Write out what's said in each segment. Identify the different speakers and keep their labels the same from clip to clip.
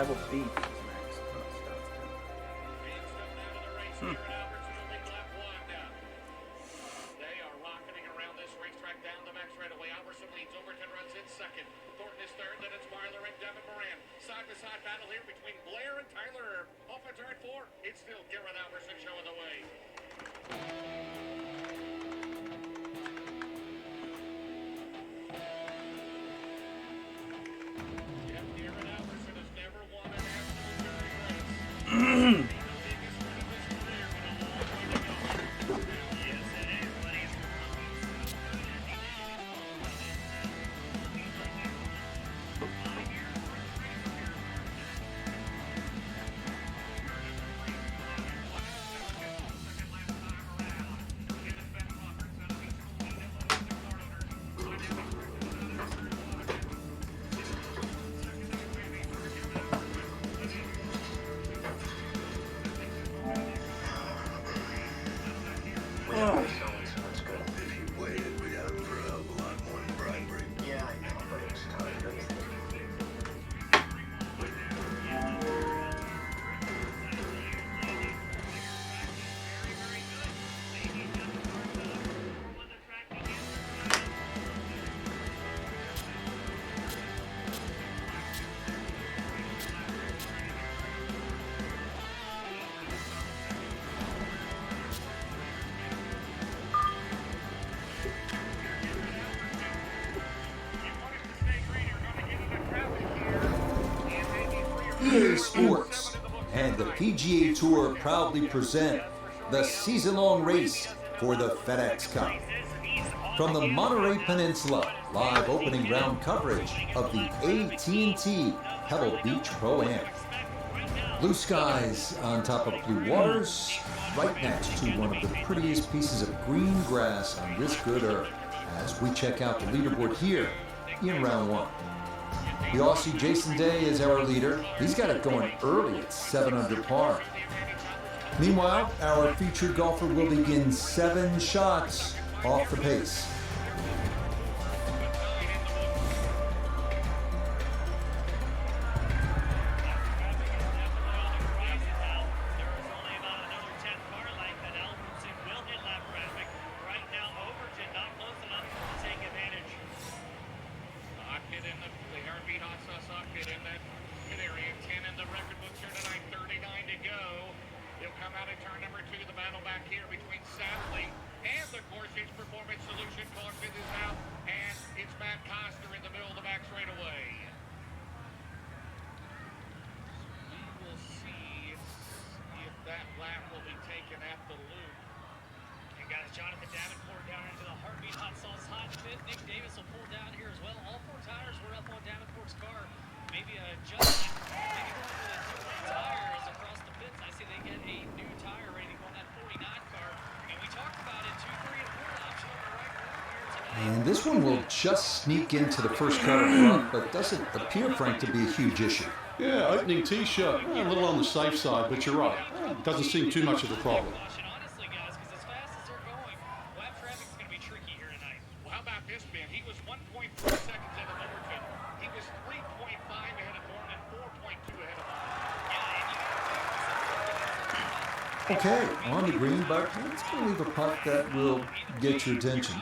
Speaker 1: Pebble Beach.
Speaker 2: They are rocketing around this racetrack down the back straightaway. Albertson leads. Overton runs in second. Thornton is third. Then it's Weiler and Devin Moran. Side-to-side battle here between Blair and Tyler. Off of turn 4. It's still Garrett Albertson showing the way.
Speaker 3: EA Sports and the PGA Tour proudly present the season-long race for the FedEx Cup. From the Monterey Peninsula, live opening round coverage of the AT&T Pebble Beach Pro-Am. Blue skies on top of blue waters, right next to one of the prettiest pieces of green grass on this good earth as we check out the leaderboard here in round 1. The Aussie Jason Day is our leader. He's got it going early at 7 under par. Meanwhile, our featured golfer will begin 7 shots off the pace. And this one will just sneak into the first cut of front, but doesn't appear, Frank, to be a huge issue.
Speaker 4: Yeah, opening tee shot, a little on the safe side, but you're right. It doesn't seem too much of a problem.
Speaker 2: Honestly, guys, because as fast as they're going, lap traffic's going to be tricky here tonight. Well, how about this, Ben? He was 1.3 seconds ahead of Overton. He was 3.5 ahead of Thornton and 4.2 ahead of
Speaker 3: Okay, on the green, but let's go leave a putt that will get your attention.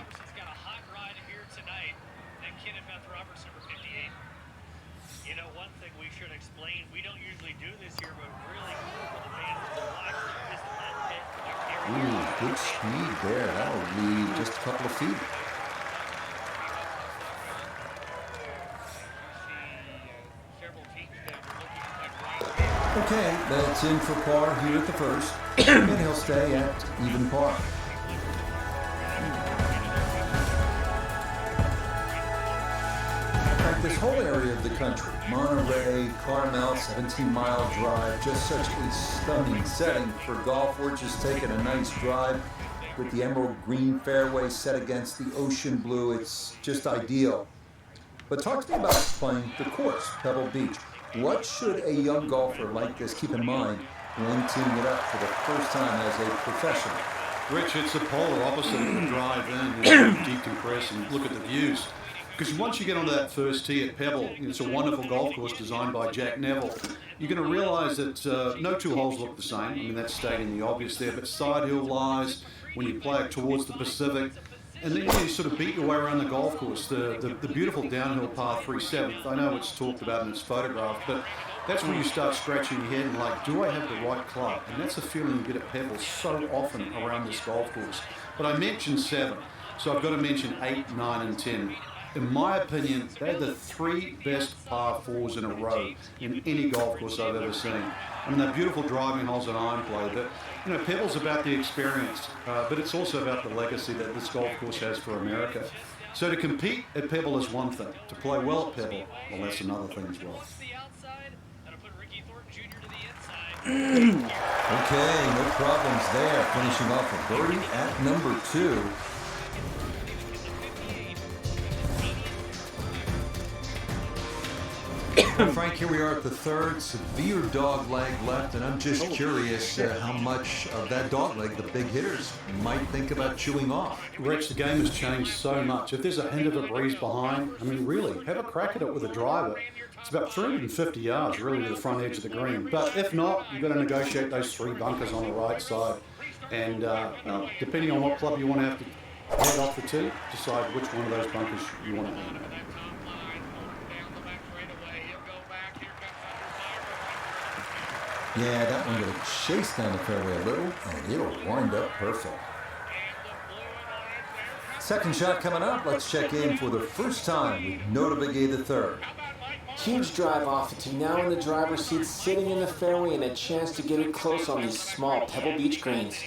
Speaker 3: Ooh, good speed there. That'll lead just a couple of feet. Okay, that's in for par here at the first, and he'll stay at even par. In fact, this whole area of the country, Monterey, Carmel, 17-mile drive, just such a stunning setting for golf. We're just taking a nice drive with the emerald green fairway set against the ocean blue. It's just ideal. But talk to me about playing the course, Pebble Beach. What should a young golfer like this keep in mind when teeing it up for the first time as a professional?
Speaker 4: Rich, it's the polar opposite of the drive in and decompress and look at the views. Because once you get onto that first tee at Pebble, it's a wonderful golf course designed by Jack Neville. You're going to realize that no two holes look the same. I mean, that's stating the obvious there, but side hill lies when you play it towards the Pacific. And then you sort of beat your way around the golf course. The beautiful downhill par 3/7. I know it's talked about in its photograph, but that's when you start scratching your head and like, do I have the right club? And that's a feeling you get at Pebble so often around this golf course. But I mentioned 7, so I've got to mention 8, 9, and 10. In my opinion, they're the 3 best par 4s in a row in any golf course I've ever seen. I mean, they're beautiful driving holes and iron play, but you know, Pebble's about the experience, but it's also about the legacy that this golf course has for America. So to compete at Pebble is one thing. To play well at Pebble, well, that's another thing as well.
Speaker 3: Okay, no problems there. Finishing off a birdie at number 2. Well, Frank, here we are at the 3rd. Severe dog leg left, and I'm just curious how much of that dog leg the big hitters might think about chewing off.
Speaker 4: Rich, the game has changed so much. If there's a hint of a breeze behind, I mean, really, have a crack at it with a driver. It's about 350 yards, really, to the front edge of the green. But if not, you've got to negotiate those 3 bunkers on the right side. And depending on what club you want to have to head off the tee, decide which one of those bunkers you want to have.
Speaker 3: Yeah, that one will chase down the fairway a little, and it'll wind up perfect. Second shot coming up. Let's check in for the first time with Notabigay III.
Speaker 1: Huge drive off the tee, now in the driver's seat, sitting in the fairway, and a chance to get it close on these small Pebble Beach greens.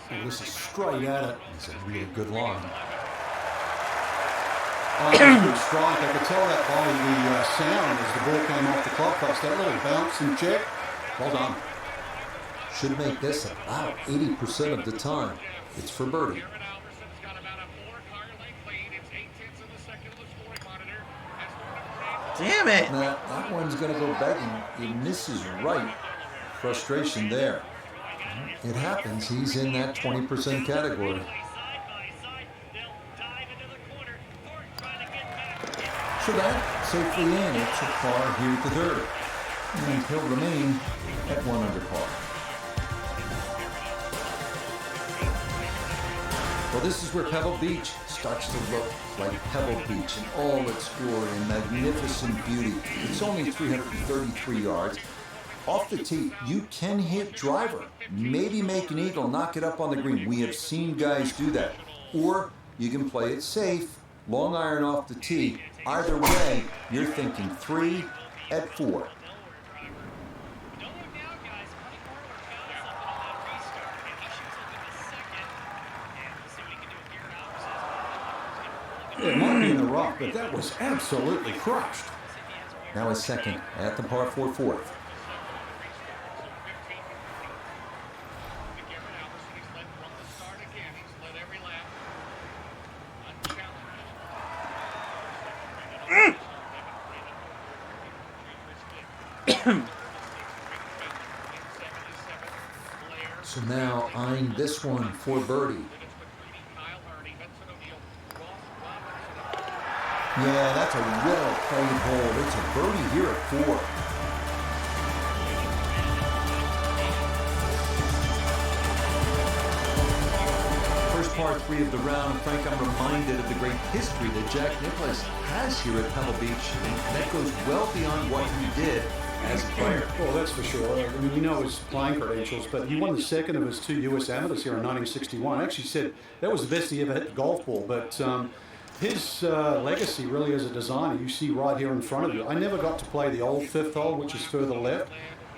Speaker 4: And this is straight at it.
Speaker 3: It's a really good line.
Speaker 4: Oh, that was a good strike. I could tell that by the sound as the ball came off the club face. That little bounce and check. Well done.
Speaker 3: Should make this about 80% of the time. It's for birdie.
Speaker 5: Damn it!
Speaker 3: That one's going to go begging. He misses right. Frustration there. It happens. He's in that 20% category. So that safely in. It's a par here at the 3rd. And he'll remain at 1 under par. Well, this is where Pebble Beach starts to look like Pebble Beach in all its glory and magnificent beauty. It's only 333 yards. Off the tee, you can hit driver, maybe make an eagle, knock it up on the green. We have seen guys do that. Or you can play it safe, long iron off the tee. Either way, you're thinking 3 at 4.
Speaker 4: It might be in the rough, but that was absolutely crushed.
Speaker 3: Now his second at the par 4 4th. So now eyeing this one for birdie. Yeah, that's a well-played hole. It's a birdie here at 4. First par 3 of the round. Frank, I'm reminded of the great history that Jack Nicklaus has here at Pebble Beach, and that goes well beyond what he did as a player.
Speaker 4: Well, that's for sure. I mean, you know his playing credentials, but he won the second of his 2 U.S. amateurs here in 1961. I actually said that was the best he ever hit the golf ball, but His legacy really as a designer, you see right here in front of you. I never got to play the old 5th hole, which is further left,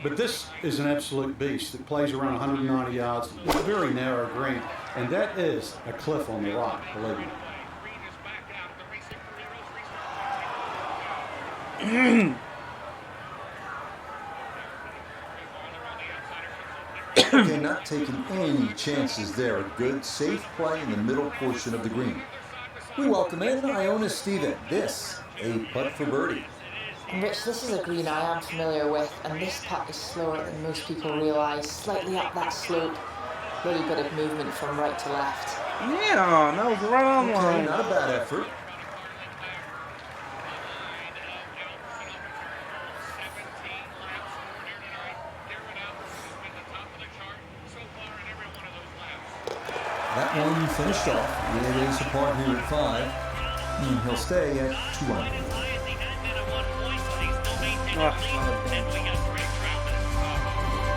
Speaker 4: but this is an absolute beast. It plays around 190 yards. It's a very narrow green, and that is a cliff on the right, believe me.
Speaker 3: Okay, not taking any chances there. A good, safe play in the middle portion of the green. We welcome in Iona Steven. This, a putt for birdie.
Speaker 5: Rich, this is a green I am familiar with, and this putt is slower than most people realise. Slightly up that slope, little bit of movement from right to left.
Speaker 6: Yeah, that was right on
Speaker 3: Okay,
Speaker 6: line.
Speaker 3: not a bad effort. That one finished off. It is a par here at 5, and he'll stay at 2 under.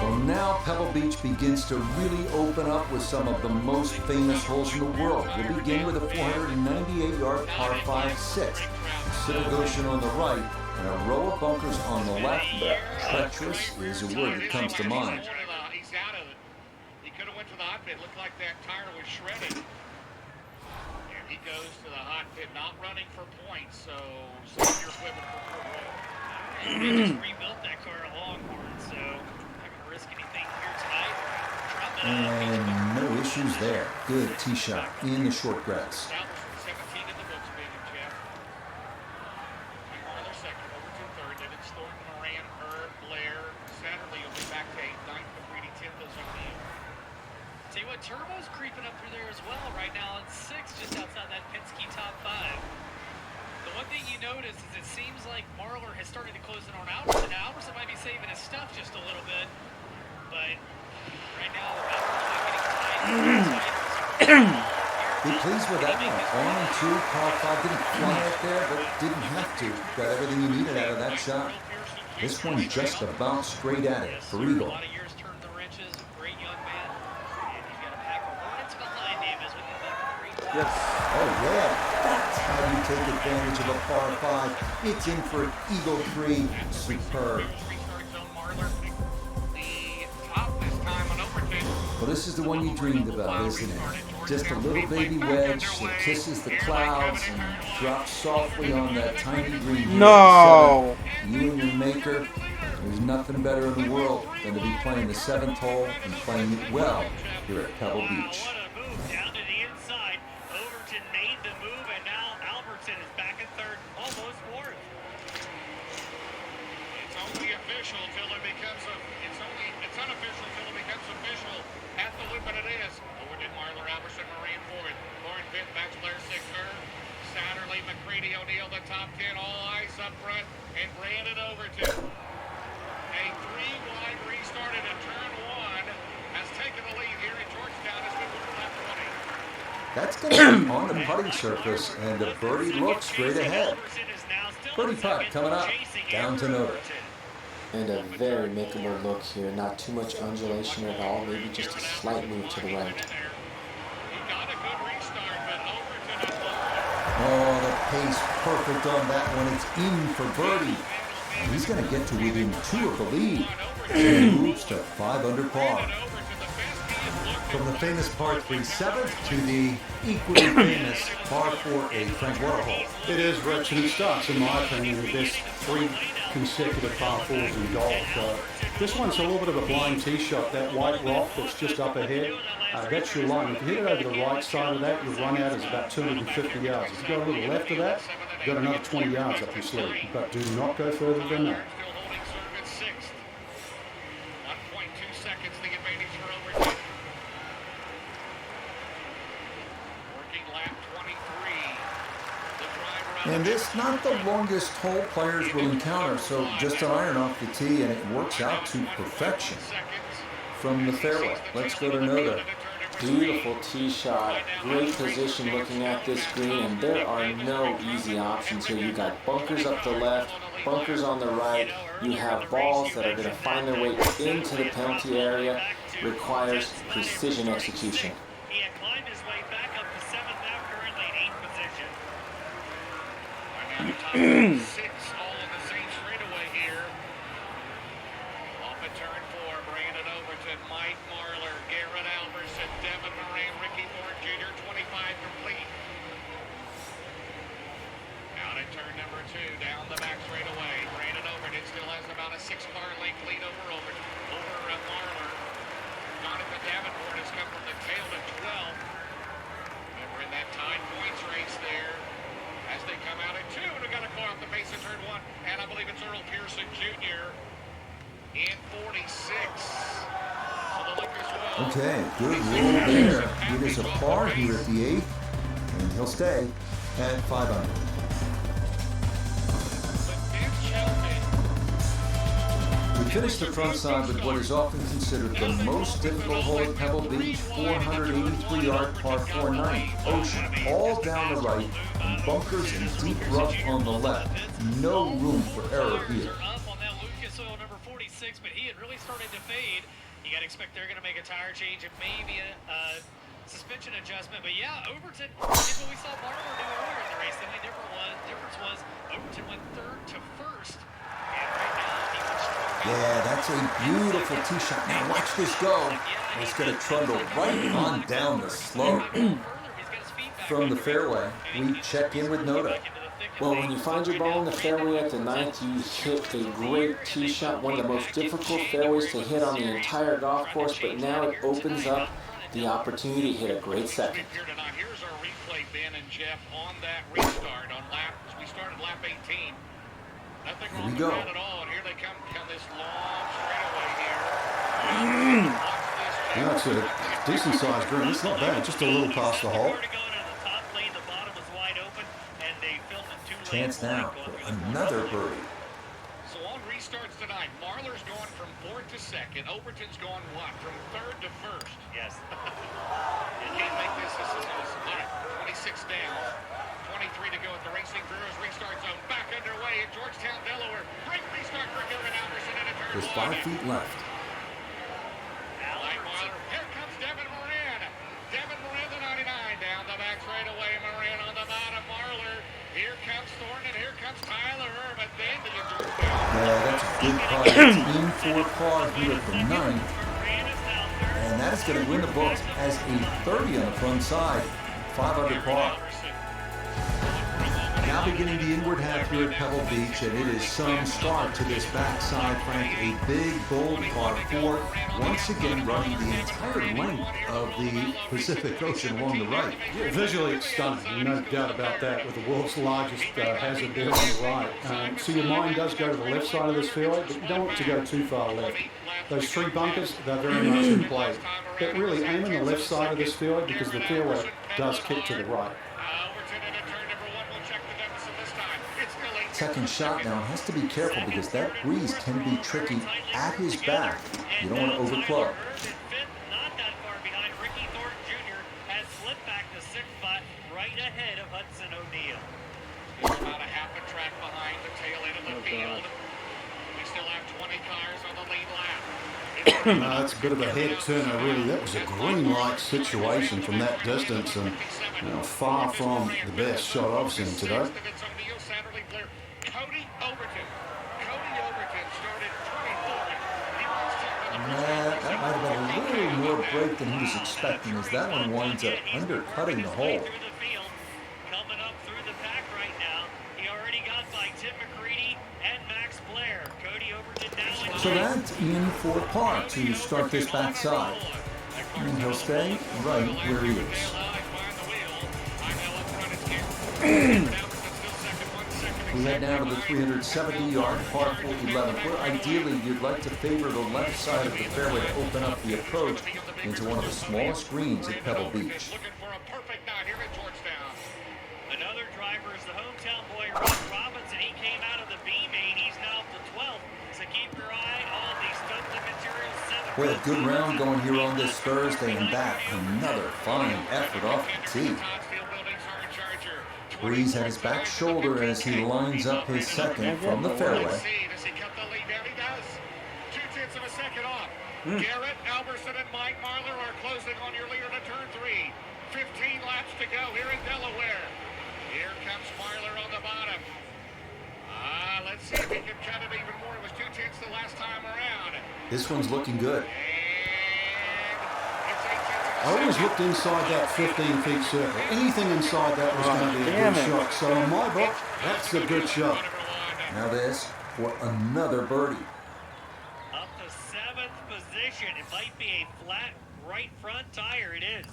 Speaker 3: Well, now Pebble Beach begins to really open up with some of the most famous holes in the world. We'll begin with a 498-yard par 5-6. Pacific Ocean on the right and a row of bunkers on the left. Treacherous is a word that comes to mind.
Speaker 2: He's out of it. He could have went to the hot pit. Looked like that tire was shredded. And he goes to the hot pit, not running for points. So save your equipment for poor road.
Speaker 7: They just rebuilt that car at Longhorn, so not going to risk anything here tonight. Drop it out.
Speaker 3: And no issues there. Good tee shot in the short grass.
Speaker 2: 17 in the books, big and Jeff. Marler second, over to third. Then it's Thornton, Moran, Herb, Blair. Satterley will be back to 8th, 9th, McCready, 10th is on the
Speaker 7: Tell you what, Turbo's creeping up through there as well right now in 6th, just outside that Penske top 5. The one thing you notice is it seems like Marler has started to close in on Albertson. Now, Albertson might be saving his stuff just a little bit, but right now the battle's getting tight.
Speaker 3: Be pleased with that one. 1 and 2, par 5. Didn't fly it there, but didn't have to. Got everything you needed out of that shot. This one just about straight at it for Eagle.
Speaker 7: A lot of years turned the wrenches. Great young man. And he's got a pack of Hornets behind him as we get back to the green.
Speaker 6: Yes.
Speaker 3: Oh, yeah. That's how you take advantage of a par 5. It's in for an Eagle 3. Superb.
Speaker 2: restart zone. Marler, the top this time on Overton.
Speaker 3: Well, this is the one you dreamed about, isn't it? Just a little baby wedge that kisses the clouds and drops softly on that tiny green. here
Speaker 6: No.
Speaker 3: at 7. You and your maker, there's nothing better in the world than to be playing the 7th hole and playing it well here at Pebble Beach.
Speaker 7: What a move down to the inside. Overton made the move, and now Albertson is back in 3rd, almost 4th.
Speaker 2: It's only official till it becomes it's unofficial till it becomes official at the loop, and it is. Overton, Marler, Albertson, Moran forward. Lauren fifth, Max Blair sixth, Herb. Satterley, McCready, O'Neill, the top 10, all eyes up front, and Brandon Overton. A 3-wide restart into turn 1 has taken the lead here in Georgetown as we move to lap 20.
Speaker 3: That's going to be on the putting surface, and the birdie looks straight ahead.
Speaker 7: Albertson is now still
Speaker 3: Birdie
Speaker 7: in
Speaker 3: putt
Speaker 7: second,
Speaker 3: coming up,
Speaker 7: chasing
Speaker 3: down to
Speaker 7: Andrew
Speaker 3: Noda.
Speaker 7: Overton.
Speaker 1: And a very makeable look here. Not too much undulation at all. Maybe just a slight move to the right.
Speaker 2: He got a good restart, but Overton is low.
Speaker 3: Oh, the pace perfect on that one. It's in for birdie. He's going to get to within 2 of the lead. And moves to 5 under par. From the famous par 3 7th to the equally famous par 4 8 Frank Waterhole.
Speaker 4: It is rich, and it starts, in my opinion, with this 3 consecutive par 4s in golf. This one's a little bit of a blind tee shot. That white rock that's just up ahead, that's your line. If you hit it over the right side of that, your run out is about 250 yards. If you go a little left of that, you've got another 20 yards up your sleeve. But do not go further than that.
Speaker 2: Still holding serve at 6th. 1.2 seconds the advantage for Overton. Working lap 23. The driver on
Speaker 3: And
Speaker 2: the
Speaker 3: this not the longest hole players will encounter, so just an iron off the tee and it works out to perfection from the fairway. Let's go to Noda.
Speaker 1: Beautiful tee shot. Great position looking at this green, and there are no easy options here. You got bunkers up the left, bunkers on the right. You have balls that are going to find their way into the penalty area. Requires precision execution.
Speaker 7: He had climbed his way back up to 7th, now currently in 8th position.
Speaker 2: Six all in the same straightaway here. Off at turn 4, Brandon Overton, Mike Marlar, Garrett Alberson, Devin Moran, Ricky Thorne Jr., 25 complete. Out at turn number 2, down the back straightaway. Brandon Overton still has about a 6-car length lead over Marlar. Jonathan Davenport has come from the tail to 12. And we're in that tied points race there as they come out at 2. And we got a car off the pace at turn 1. And I believe it's Earl Pearson Jr. in 46. So the Lucas will.
Speaker 3: Okay, good roll there. It is a par here at the 8th, and he'll stay at 5 under. We finished the front side with what is often considered the most difficult hole at Pebble Beach, 483-yard par 490. Ocean all down the right, and bunkers and deep rough on the left. No room for error here.
Speaker 7: Up on that Lucas Oil number 46, but he had really started to fade. You got to expect they're going to make a tire change and maybe a suspension adjustment. But yeah, Overton did what we saw Marlar do earlier in the race. The only difference was Overton went 3rd to 1st. And right now, he was strong.
Speaker 3: Yeah, that's a beautiful tee shot. Now watch this go. It's going to trundle right on down the slope. From the fairway, we check in with Noda.
Speaker 1: Well, when you find your ball in the fairway at the 9th, you hit a great tee shot, one of the most difficult fairways to hit on the entire golf course, but now it opens up the opportunity to hit a great second.
Speaker 2: Here tonight, here's our replay, Ben and Jeff, on that restart on lap. We started lap 18. Nothing wrong with that at all, and here they come this long straightaway here.
Speaker 4: Yeah, it's a decent-sized green. It's not bad, just a little past the hole.
Speaker 3: Chance now for another birdie.
Speaker 2: So on restarts tonight, Marlar's going from 4th to 2nd. Overton's going what? From 3rd to 1st. Yes. You can't make this a all right, 26 down. 23 to go at the Racing Brewers restart zone. Back underway in Georgetown, Delaware. Great restart for Garrett Alberson in a turn.
Speaker 3: There's 5 feet left.
Speaker 2: Here comes Devin Moran. Devin Moran, the 99, down the back straightaway. Moran on the bottom. Marlar. Here comes Thornton, and here comes Tyler Erb, but then the
Speaker 3: Yeah, that's a good par. It's in for par here at the 9th. And that is going to win the books as a 30 on the front side. 5 under par. Now beginning the inward half here at Pebble Beach, and it is some start to this backside, Frank. A big, bold par 4, once again running the entire length of the Pacific Ocean along the right.
Speaker 4: Yeah, visually it's stunning, no doubt about that, with the world's largest hazard there on the right. So your mind does go to the left side of this fairway, but you don't want to go too far left. Those 3 bunkers, they're very much in play. But really aim on the left side of this fairway because the fairway does kick to the right.
Speaker 3: Second shot now, has to be careful because that breeze can be tricky at his back. You don't want to overcloak.
Speaker 7: Not that far behind. Ricky Thornton Jr. has slipped back to 6th spot, right ahead of Hudson O'Neal.
Speaker 2: He's about a half a track behind the tail end of the field. We still have 20 cars on the lead lap.
Speaker 4: That's a bit of a head turner, really. That was a green-like situation from that distance, and far from the best shot I've seen today.
Speaker 2: Cody Overton started 24th.
Speaker 3: That might have been a little more break than he was expecting, as that one winds up undercutting the hole.
Speaker 7: Coming up through the pack right now. He already got by Tim McCready and Max Blair. Cody Overton now in.
Speaker 3: So that's in for par to start this backside. And he'll stay right where he is. We head now to the 370-yard par 4 11th, where ideally you'd like to favor the left side of the fairway to open up the approach into one of the smallest greens at Pebble Beach.
Speaker 2: Looking for a perfect night here at Georgetown.
Speaker 7: Another driver is the hometown boy, Rob Robinson. He came out of the B main. He's now up to 12th. So keep your eye on the Stokely Materials 7.
Speaker 3: Boy, a good round going here on this Thursday, and that another fine effort off the tee. Breeze at his back shoulder as he lines up his second from the fairway.
Speaker 2: Does he cut the lead down? He does. 2/10 of a second off. Garrett, Alberson, and Mike Marlar are closing on your leader to turn 3. 15 laps to go here in Delaware. Here comes Marlar on the bottom. Let's see if he can cut it even more. It was 2/10 the last time around.
Speaker 3: This one's looking good.
Speaker 4: I always looked inside that 15 feet circle. Anything inside that was going to be a
Speaker 6: damn
Speaker 4: good
Speaker 6: it.
Speaker 4: shot. So in my book, that's a good shot.
Speaker 3: Now this for another birdie.
Speaker 8: Up to 7th position. It might be a flat right front tire. It is.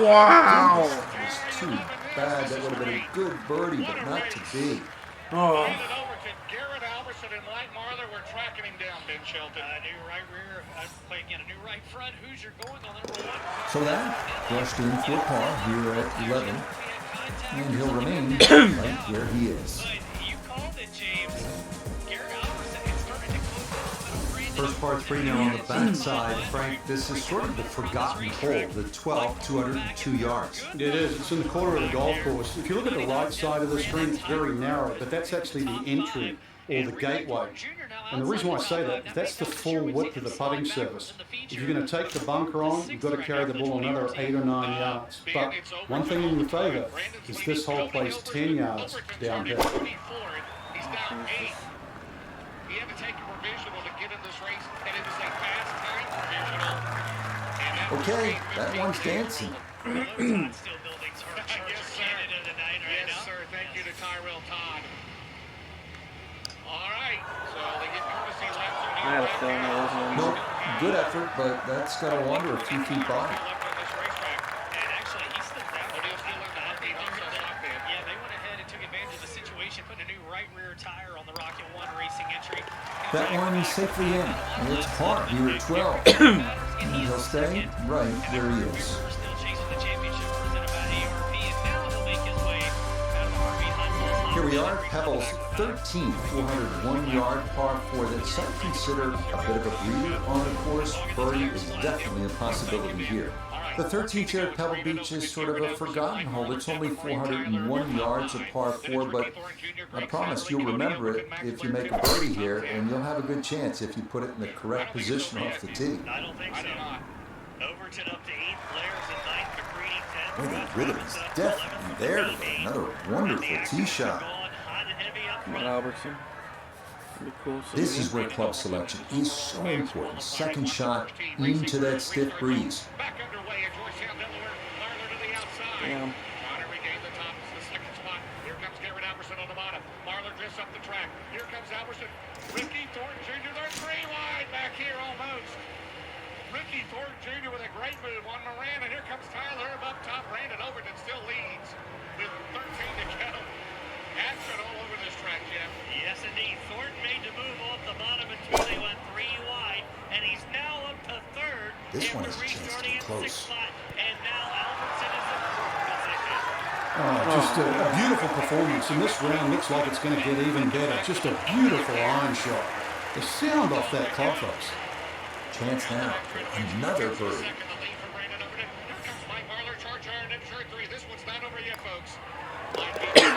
Speaker 6: Wow.
Speaker 3: It was too bad. That would have been a good birdie, but not to be.
Speaker 6: Oh.
Speaker 2: Hand it over to Garrett Alverson and Mike Marler. We're tracking him down, Ben Shelton.
Speaker 7: New right rear, play again, a new right front. Hoosier going on number 1.
Speaker 3: So that brushed in for par here at 11, and he'll remain right where he is.
Speaker 7: But you called it, James. Garrett Alverson is starting to close out.
Speaker 3: First par 3 now on the backside. Frank, this is sort of the forgotten hole, the 12th, 202 yards.
Speaker 4: It is. It's in the corner of the golf course. If you look at the right side of the screen, it's very narrow, but that's actually the entry or the gateway. And the reason why I say that, that's the full width of the putting surface. If you're going to take the bunker on, you've got to carry the ball another 8 or 9 yards. But one thing in your favour is this hole plays 10 yards downhill.
Speaker 2: He's down 8. He had to take a provisional to get in this race, and it is a fast time provisional. And that was
Speaker 3: Okay,
Speaker 2: great.
Speaker 3: that one's dancing.
Speaker 7: Still building sort of
Speaker 2: Yes, sir.
Speaker 7: Canada tonight right
Speaker 2: Yes,
Speaker 7: now.
Speaker 2: sir. Thank you to Tyrell Todd. All right. So they get courtesy laps on the
Speaker 6: I had a feeling that wasn't.
Speaker 3: Nope, good effort, but that's got to wander a few feet by.
Speaker 2: left on this racetrack.
Speaker 7: And actually, he stepped out.
Speaker 2: O'Neill's still in the hunt. He also stopped there.
Speaker 7: Yeah, they went ahead and took advantage of the situation, putting a new right rear tire on the Rocket 1 racing entry.
Speaker 3: That one safely in. And it's par here at 12. And he'll stay right where he is.
Speaker 7: Still chasing the championship presented by ARP, and now he'll make his way out of the RV hunt.
Speaker 3: Here we are, Pebble's 13th 401-yard par 4 that some consider a bit of a breather on the course. Birdie is definitely a possibility here. The 13th here at Pebble Beach is sort of a forgotten hole. It's only 401 yards of par 4, but I promise you'll remember it if you make a birdie here, and you'll have a good chance if you put it in the correct position off the tee.
Speaker 8: I don't think so. Overton up to 8th, Blair's in 9th, McCready 10th.
Speaker 3: Boy, the rhythm is definitely there today. Another wonderful tee shot.
Speaker 8: Going hot and heavy up front.
Speaker 6: Albertson. Pretty cool.
Speaker 3: This is where club selection is so important. Second shot into that stiff breeze.
Speaker 2: Back underway at Georgetown, Delaware. Marler to the outside.
Speaker 6: Damn.
Speaker 2: Connor regained the top. It's the second spot. Here comes Garrett Alverson on the bottom. Marler drifts up the track. Here comes Alverson. Ricky Thornton Jr. They're 3 wide back here almost. Ricky Thornton Jr. with a great move on Moran. And here comes Tyler Herb up top. Brandon Overton still leads with 13 to go. Action all over this track, Jeff.
Speaker 8: Yes, indeed. Thornton made the move off the bottom and 2. They went 3 wide, and he's now up to 3rd.
Speaker 3: This one
Speaker 8: after
Speaker 3: has a chance to
Speaker 8: restarting
Speaker 3: be
Speaker 8: at
Speaker 3: close.
Speaker 8: 6th spot, and now Albertson is in 4th position.
Speaker 4: Just a beautiful performance. And this round looks like it's going to get even better. Just a beautiful iron shot. The sound off that club face.
Speaker 3: Chance now for another birdie.
Speaker 2: Second, the lead from Brandon Overton. Here comes Mike Marler. Charge iron in shirt 3. This one's not over yet, folks.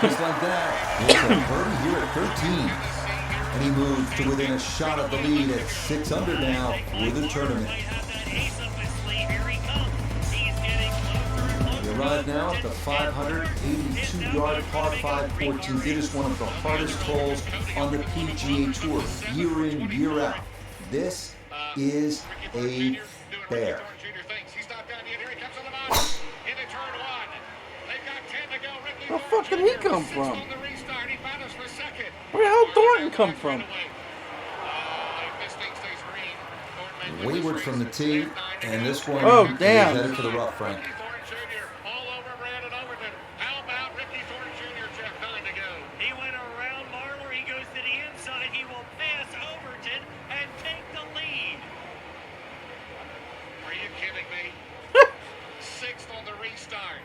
Speaker 3: Just like that, it's a birdie here at 13. And he moves to within a shot of the lead at 6 under now for the tournament.
Speaker 8: Might have that ace up his sleeve. Here he comes. He's getting closer and closer.
Speaker 3: We arrive now at the 582-yard par 5 14. It is one of the hardest holes on the PGA Tour, year in, year out. This is a bear.
Speaker 2: He's not done yet. Here he comes on the bottom. Into turn 1. They've got 10 to go. Ricky
Speaker 6: Where the fuck did he
Speaker 2: Thornton
Speaker 6: come
Speaker 2: Jr.
Speaker 6: from?
Speaker 2: on the restart. He found us for second.
Speaker 6: Where the hell Thornton come from?
Speaker 2: If this thing stays green, Thornton may win
Speaker 3: Wayward
Speaker 2: this
Speaker 3: from the
Speaker 2: race.
Speaker 3: tee, and this one
Speaker 6: Oh,
Speaker 3: is
Speaker 6: damn.
Speaker 3: headed for the rough, Frank.
Speaker 2: Ricky Thornton Jr. all over Brandon Overton. How about Ricky Thornton Jr., Jeff? 9 to go.
Speaker 8: He went around Marler. He goes to the inside. He will pass Overton and take the lead.
Speaker 2: Are you kidding me? 6th on the restart.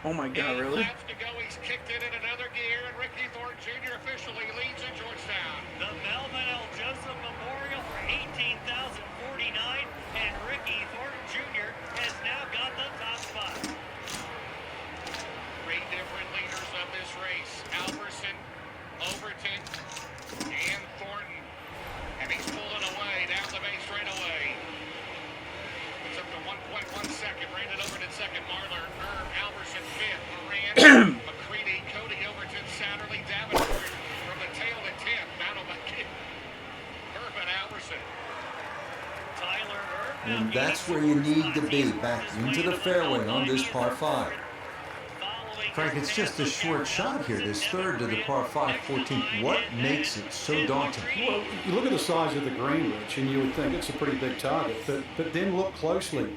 Speaker 6: Oh my God, really?
Speaker 2: 8 laps to go. He's kicked it in another gear, and Ricky Thornton Jr. officially leads in Georgetown.
Speaker 8: The Melvin L. Joseph Memorial for 18,049, and Ricky Thornton Jr. has now got the top spot.
Speaker 2: 3 different leaders of this race: Alverson, Overton, and Thornton. And he's pulling away down the bay straightaway. It's up to 1.1 second. Brandon Overton second. Marler, Herb, Alverson fifth. Moran, McCready, Cody Overton, Satterley,
Speaker 3: And that's where you need to be, back into the fairway on this par 5.
Speaker 9: Frank, it's just a short shot here, this third to the par 5 14th. What makes it so daunting?
Speaker 4: Well, you look at the size of the green, Rich, and you would think it's a pretty big target, but then look closely.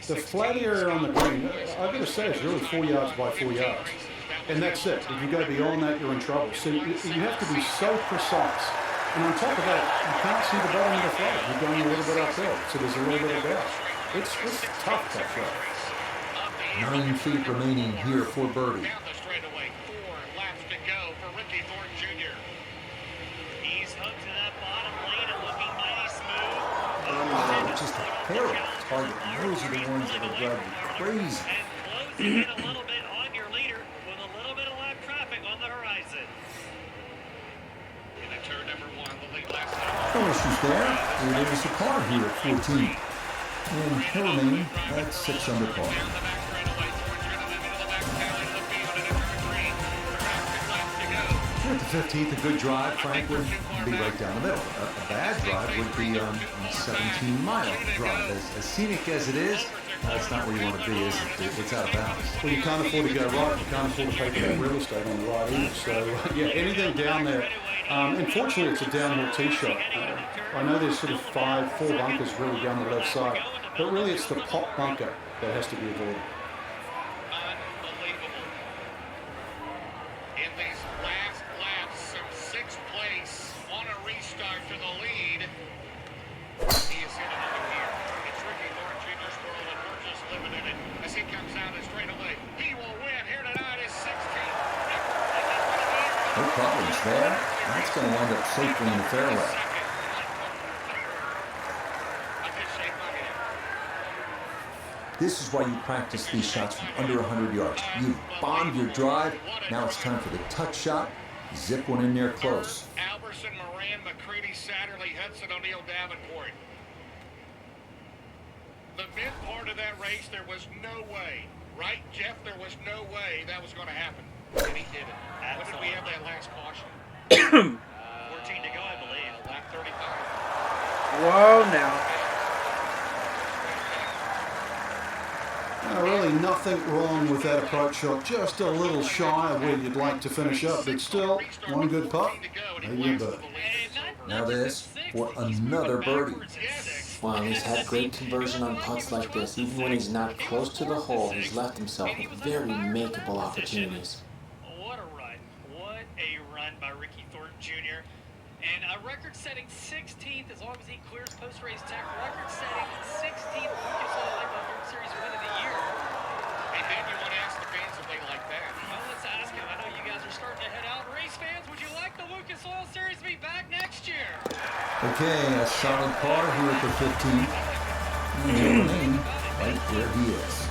Speaker 4: The flat area on the green, I've got to say, it's really 4 yards by 4 yards. And that's it. If you go beyond that, you're in trouble. So you have to be so precise. And on top of that, you can't see the bottom of the flag. You're going a little bit uphill, so there's a little bit of doubt. It's tough shot.
Speaker 3: 9 feet remaining here for birdie.
Speaker 2: Down the straightaway, 4 laps to go for Ricky Thornton Jr.
Speaker 8: He's hooked to that bottom lane and looking mighty smooth.
Speaker 3: Oh, just a hair off target. Those are the ones that will drive you crazy.
Speaker 8: And closing in a little bit on your leader with a little bit of lap traffic on the horizon.
Speaker 2: In turn number 1, the lead last time.
Speaker 3: No issues there. It is a par here at 14. And he'll remain at 6 under par.
Speaker 2: Down the back straightaway, Thornton Jr. into the back tail into the field into turn 3. Around 6 laps to go.
Speaker 3: Here at the 15th, a good drive, Frank, would be right down the middle. A bad drive would be a 17-mile drive. As scenic as it is, that's not where you want to be, is it? It's out of bounds.
Speaker 4: Well, you can't afford to go right. You can't afford to pay for that real estate on the right either. So, yeah, anything down there. Unfortunately, it's a downhill tee shot. I know there's sort of 4 bunkers really down the left side, but really it's the pop bunker that has to be avoided.
Speaker 2: Unbelievable. In these last laps, some 6th place on a restart to the lead. He is hit another gear. It's Ricky Thornton Jr.'s world, and we're just living in it as he comes out and straight away. He will win here tonight, his 16th.
Speaker 3: No problems there. That's going to wind up safely in the fairway. This is why you practice these shots from under 100 yards. You bombed your drive. Now it's time for the touch shot. Zip one in there close.
Speaker 2: Alberson, Moran, McCready, Satterley, Hudson, O'Neill, Davenport. The mid part of that race, there was no way, right, Jeff? There was no way that was going to happen. And he did it. When did we have that last caution?
Speaker 8: 14 to go, I believe.
Speaker 2: Lap 35.
Speaker 6: Whoa, now.
Speaker 4: Really nothing wrong with that approach shot. Just a little shy of where you'd like to finish up, but still one good putt. Maybe a birdie.
Speaker 3: Now this for another birdie.
Speaker 1: Wow, he's had great conversion on putts like this. Even when he's not close to the hole, he's left himself with very makeable opportunities.
Speaker 7: What a run. What a run by Ricky Thornton Jr. And a record-setting 16th, as long as he clears post-race tech, record-setting 16th Lucas Oil World Series win of the year.
Speaker 2: And then you want to ask the fans if they like that.
Speaker 7: Well, let's ask him. I know you guys are starting to head out. Race fans, would you like the Lucas Oil Series to be back next year?
Speaker 3: Okay, a solid par here at the 15th. And he'll remain right where he is.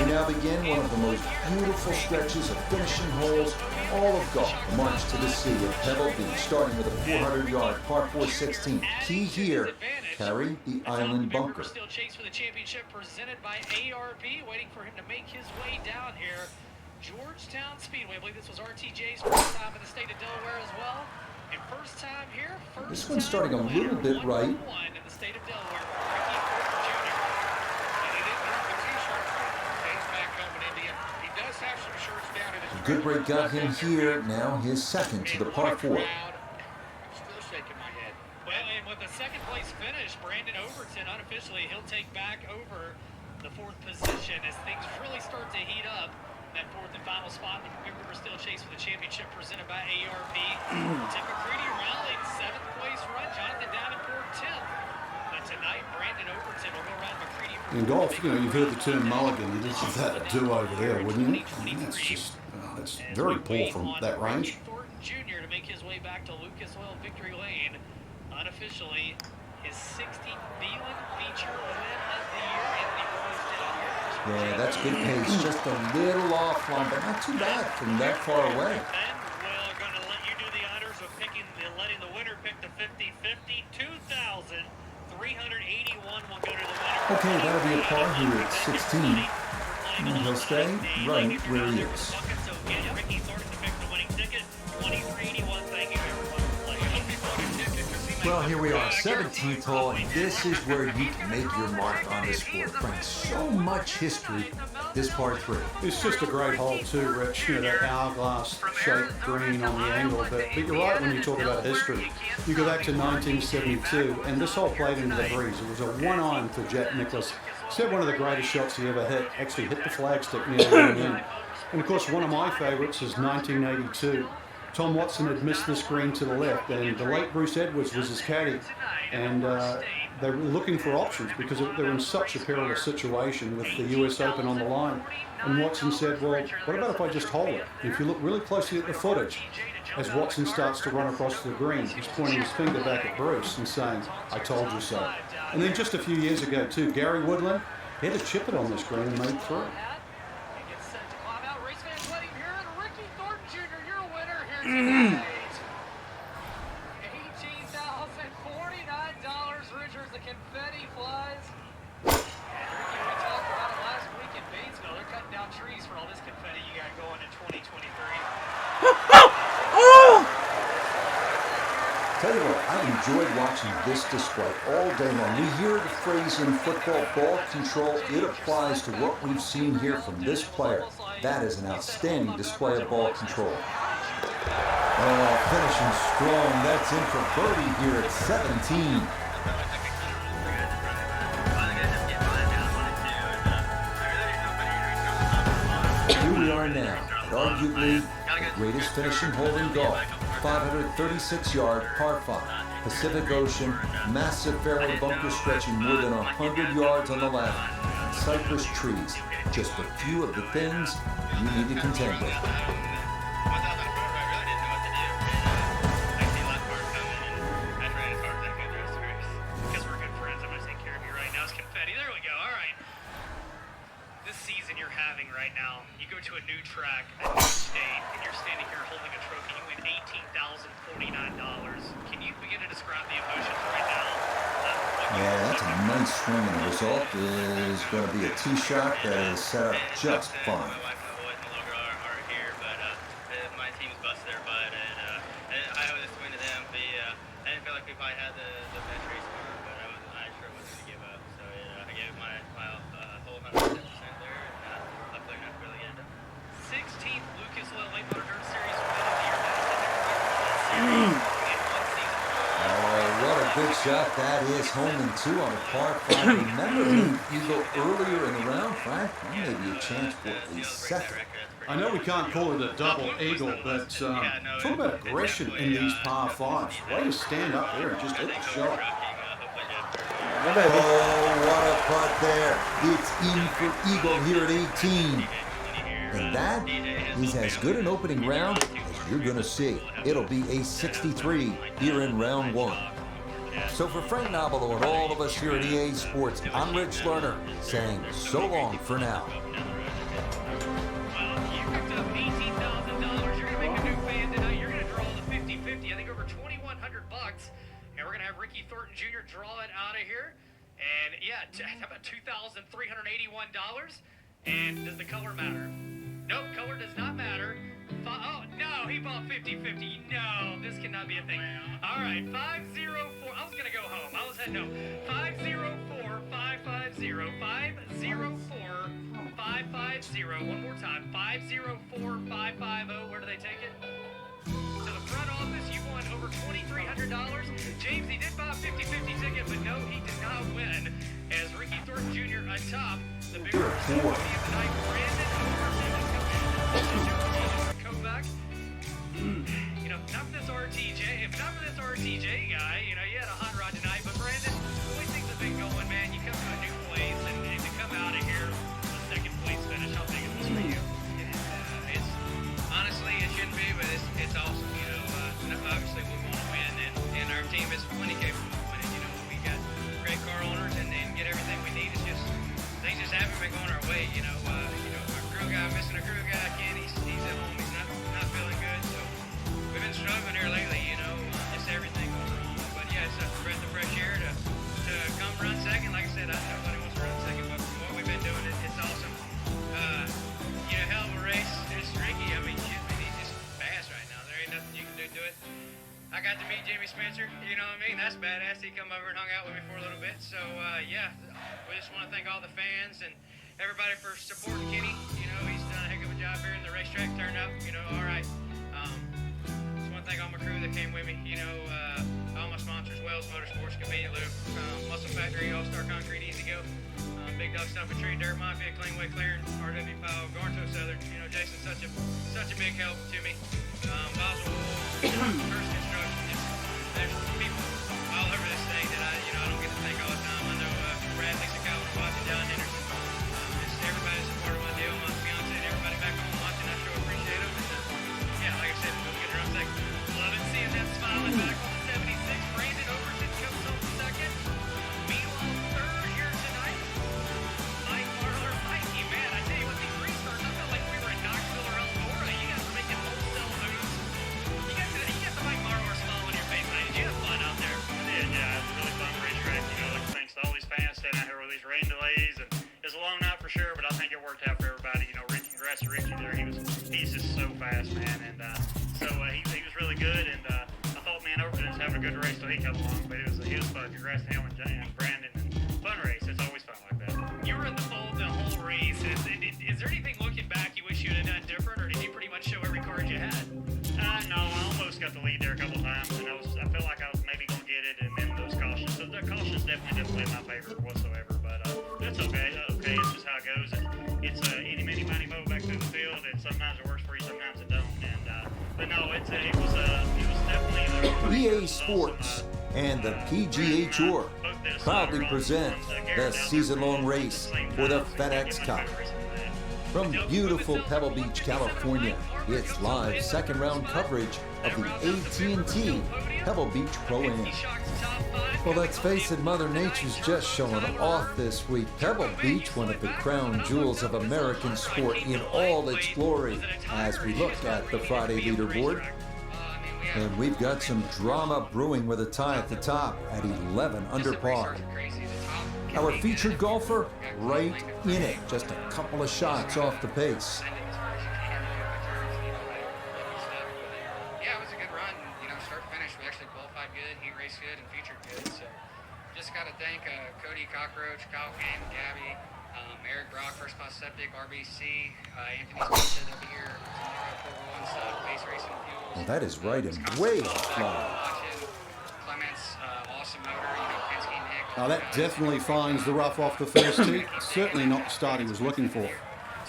Speaker 3: We now begin one of the most beautiful stretches of finishing holes all of golf. The march to the sea at Pebble Beach, starting with a 400-yard par 4 16. Key here, carry the island bunker.
Speaker 7: Still chase for the championship presented by ARB, waiting for him to make his way down here. Georgetown Speedway. I believe this was RTJ's first time in the state of Delaware as well. And first time here,
Speaker 3: This one's starting a little bit right.
Speaker 7: in the state of Delaware for Ricky Thornton Jr.
Speaker 2: And he didn't have the t-shirt. He's back home in India. He does have some shirts down at his
Speaker 3: Good break got him here. Now his second to the par 4.
Speaker 2: I'm still shaking my head.
Speaker 7: Well, and with the second place finish, Brandon Overton unofficially, he'll take back over the 4th position as things really start to heat up. That 4th and final spot in the Big River Steel Chase for the championship presented by ARB. Tim McCready rallied 7th place run. Jonathan Davenport 10th. But tonight, Brandon Overton will go around McCready.
Speaker 4: In golf, you know, you've heard the term mulligan. You just have that to do over there, wouldn't you? That's just, that's very poor from that range.
Speaker 7: Thornton Jr. to make his way back to Lucas Oil Victory Lane. Unofficially, his 16th Beelan feature win of the year. Anthony Rose down here.
Speaker 3: Yeah, that's good pace. Just a little offline, but not too bad from that far away.
Speaker 8: And we're going to let you do the honors of letting the winner pick the 50-50. 2,381 will go to the winner.
Speaker 3: Okay, that'll be a par here at 16. And he'll stay right where he is.
Speaker 8: So again, Ricky Thornton to pick the winning ticket. 2,381. Thank you everyone for playing.
Speaker 9: Well, here we are, 17th hole, and this is where you can make your mark on the sport. Frank, so much history, this par 3.
Speaker 4: It's just a great hole too, Rich. You know, that hourglass-shaped green on the angle. But you're right when you talk about history. You go back to 1972, and this hole played into the breeze. It was a one-iron for Jack Nicklaus. Said one of the greatest shots he ever hit. Actually hit the flagstick near the in. And of course, one of my favorites is 1982. Tom Watson had missed this green to the left, and the late Bruce Edwards was his caddy, and they were looking for options because they were in such a perilous situation with the US Open on the line. And Watson said, well, what about if I just hold it? And if you look really closely at the footage, as Watson starts to run across the green, he's pointing his finger back at Bruce and saying, I told you so. And then just a few years ago too, Gary Woodland, he had to chip it on this green and made through.
Speaker 7: $18,049, Richards, the confetti flies. We talked about it last week in Batesville. They're cutting down trees for all this confetti you got going in 2023.
Speaker 3: Tell you what, I've enjoyed watching this display all day long. We hear the phrase in football, ball control. It applies to what we've seen here from this player. That is an outstanding display of ball control. Oh, finishing strong. That's in for birdie here at 17. Here we are now at arguably the greatest finishing hole in golf. 536-yard par 5. Pacific Ocean, massive fairway bunker stretching more than 100 yards on the left, and cypress trees. Just a few of the things you need to contend with.
Speaker 7: Right now, you go to a new track at new state, and you're standing here holding a trophy. You win $18,049. Can you begin to describe the emotions right now?
Speaker 3: Yeah, that's a nice swing, and the result is going to be a tee shot that is set up just fine.
Speaker 10: My wife and boys no longer are here, but my team's busted their butt, and I owe this win to them. I didn't feel like we probably had the best race score, but I sure wasn't going to give up. So I gave my whole 110% there.
Speaker 7: 16th Lucas Oil Late Modern Dirt Series win of the year.
Speaker 3: Oh, what a good shot that is. Home and 2 on a par 5. Remember the eagle earlier in the round, Frank? Maybe a chance for at least second.
Speaker 4: I know we can't call it a double eagle, but talk about aggression in these par 5s. Way to stand up there and just hit the shot.
Speaker 3: Oh, what a putt there. It's in for eagle here at 18. And that is as good an opening round as you're going to see. It'll be a 63 here in round 1. So for Frank Nobilo and all of us here at EA Sports, I'm Rich Lerner saying so long for now.
Speaker 7: Well, you picked up $18,000. You're going to make a new fan tonight. You're going to draw the 50-50. I think over $2,100. And we're going to have Ricky Thornton Jr. draw it out of here. And yeah, how about $2,381? And does the color matter? Nope, color does not matter. Oh, no, he bought 50-50. No, this cannot be a thing. All right, 504. I was going to go home. I was heading home. 504-550. 504-550. One more time. 504-550. Where do they take it? To the front office. You won over $2,300. James, he did buy a 50-50 ticket, but no, he did not win. As Ricky Thornton Jr. atop the big first of the night. Brandon Kovac. You know, not for this RTJ. If not for this RTJ guy, you know, you had a hot rod tonight. But Brandon, the way things have been going, man, you come to a new place and to come out of here with a second place finish. How big is this for you?
Speaker 10: It's honestly, it shouldn't be, but it's awesome. You know, obviously we want to win, and our team is plenty capable of winning. You know, we got great car owners and get everything we need. It's just things just haven't been going our way. You know, our crew guy missing a crew guy. Ken, he's at home. He's not feeling good. So we've been struggling here lately. You know, just everything going wrong. But yeah, it's a breath of fresh air to come run second. Like I said, nobody wants to run second, but from what we've been doing, it's awesome. You know, hell of a race. It's tricky. I mean, shit, man, he's just fast right now. There ain't nothing you can do to it. I got to meet Jimmy Jimmy Spencer, you know what I mean? That's badass. He come over and hung out with me for a little bit. So, yeah, we just want to thank all the fans and everybody for supporting Kenny. You know, he's done a heck of a job here, and the racetrack turned out, you know, all right. Just want to thank all my crew that came with me. You know, all my sponsors, Wells Motorsports, Convenient Loop, Muscle Factory, All-Star Concrete, Easy Go, Big Dog Stump and Tree, Dirt Mafia, Cleanway Clearance, RW Powell, Garnto Southern. You know, Jason's such a big help to me. Boswell, First Construction, there's people all over this state that I don't get to thank all the time. I know Brad, Lisa Calvin, watching John Henderson. Just everybody that's a part of my deal, my fiance, and everybody back home watching. I sure appreciate them. And, yeah, like I said, we'll get around second. Love it seeing that smiling back on the 76. Brandon Overton comes home second. Meanwhile, third here tonight, Mike Marler. Mikey, man, I tell you what, these restarts, I felt like we were in Knoxville or Elmora. You guys were making wholesale moves. You got the Mike Marler smile on your face, man. Did you have fun out there?
Speaker 8: Yeah, it's a really fun racetrack. You know, like thanks to all these fans standing out here with these rain delays, and it's a long night for sure, but I think it worked out for everybody. You know, congrats to Richie there. He's just so fast, man, and so he was really good, and I thought, man, Overton's having a good race till he came along, but it was fun. Congrats to him and Brandon, and fun race. It's always fun like that.
Speaker 7: You were in the fold the whole race. Is there anything looking back you wish you would have done different, or did you pretty much show every card you had?
Speaker 8: No, I almost got the lead there a couple times, and I felt like I was maybe going to get it, and then those cautions. So the cautions definitely didn't play in my favor whatsoever, but that's okay. Okay, it's just how it goes. It's any, many, money, mo back through the field, and sometimes it works for you, sometimes it don't. And but no, it was definitely
Speaker 3: EA Sports and the PGA Tour proudly present the season-long race for the FedEx Cup. From beautiful Pebble Beach, California, it's live second-round coverage of the AT&T Pebble Beach Pro-Am. Well, let's face it, Mother Nature's just showing off this week. Pebble Beach, one of the crown jewels of American sport in all its glory, as we look at the Friday leaderboard. And we've got some drama brewing with a tie at the top at 11 under par. Our featured golfer, right in it, just a couple of shots off the pace.
Speaker 10: Yeah, it was a good run. You know, start to finish, we actually qualified good, heat raced good, and featured good. So, just got to thank Cody Cockroach, Kyle Kane, Gabby, Eric Brock, First Class Septic, RBC, Anthony Smith will be here tomorrow for one stuff, Base Racing Fuels.
Speaker 3: Well, that is right and way offline.
Speaker 10: Clements, awesome motor, you know, Penske and Nick.
Speaker 4: Now that definitely finds the rough off the first tee. Certainly not the start he was looking for.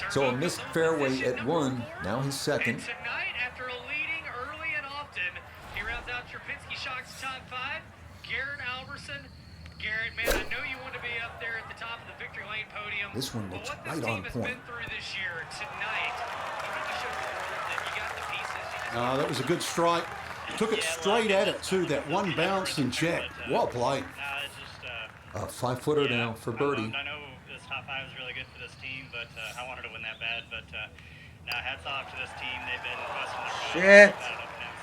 Speaker 3: So a missed fairway at one, now his second.
Speaker 7: And tonight, after a leading early and often, he rounds out your Penske Shocks top 5. Garrett Alberson. Garrett, man, I know you want to be up there at the top of the Victory Lane podium.
Speaker 3: This one looks
Speaker 7: but what
Speaker 3: right
Speaker 7: this
Speaker 3: on
Speaker 7: team
Speaker 3: point.
Speaker 7: has been through this year, tonight, you really showed the world that you got the pieces. You just
Speaker 4: That was a good strike. Took it straight at it too. That one bounce and check. Well played.
Speaker 8: It's just
Speaker 3: A 5-footer now for birdie.
Speaker 8: I know this top 5 is really good for this team, but I wanted to win that bad. But now hats off to this team. They've been busting their
Speaker 6: Shit.
Speaker 8: butts up and down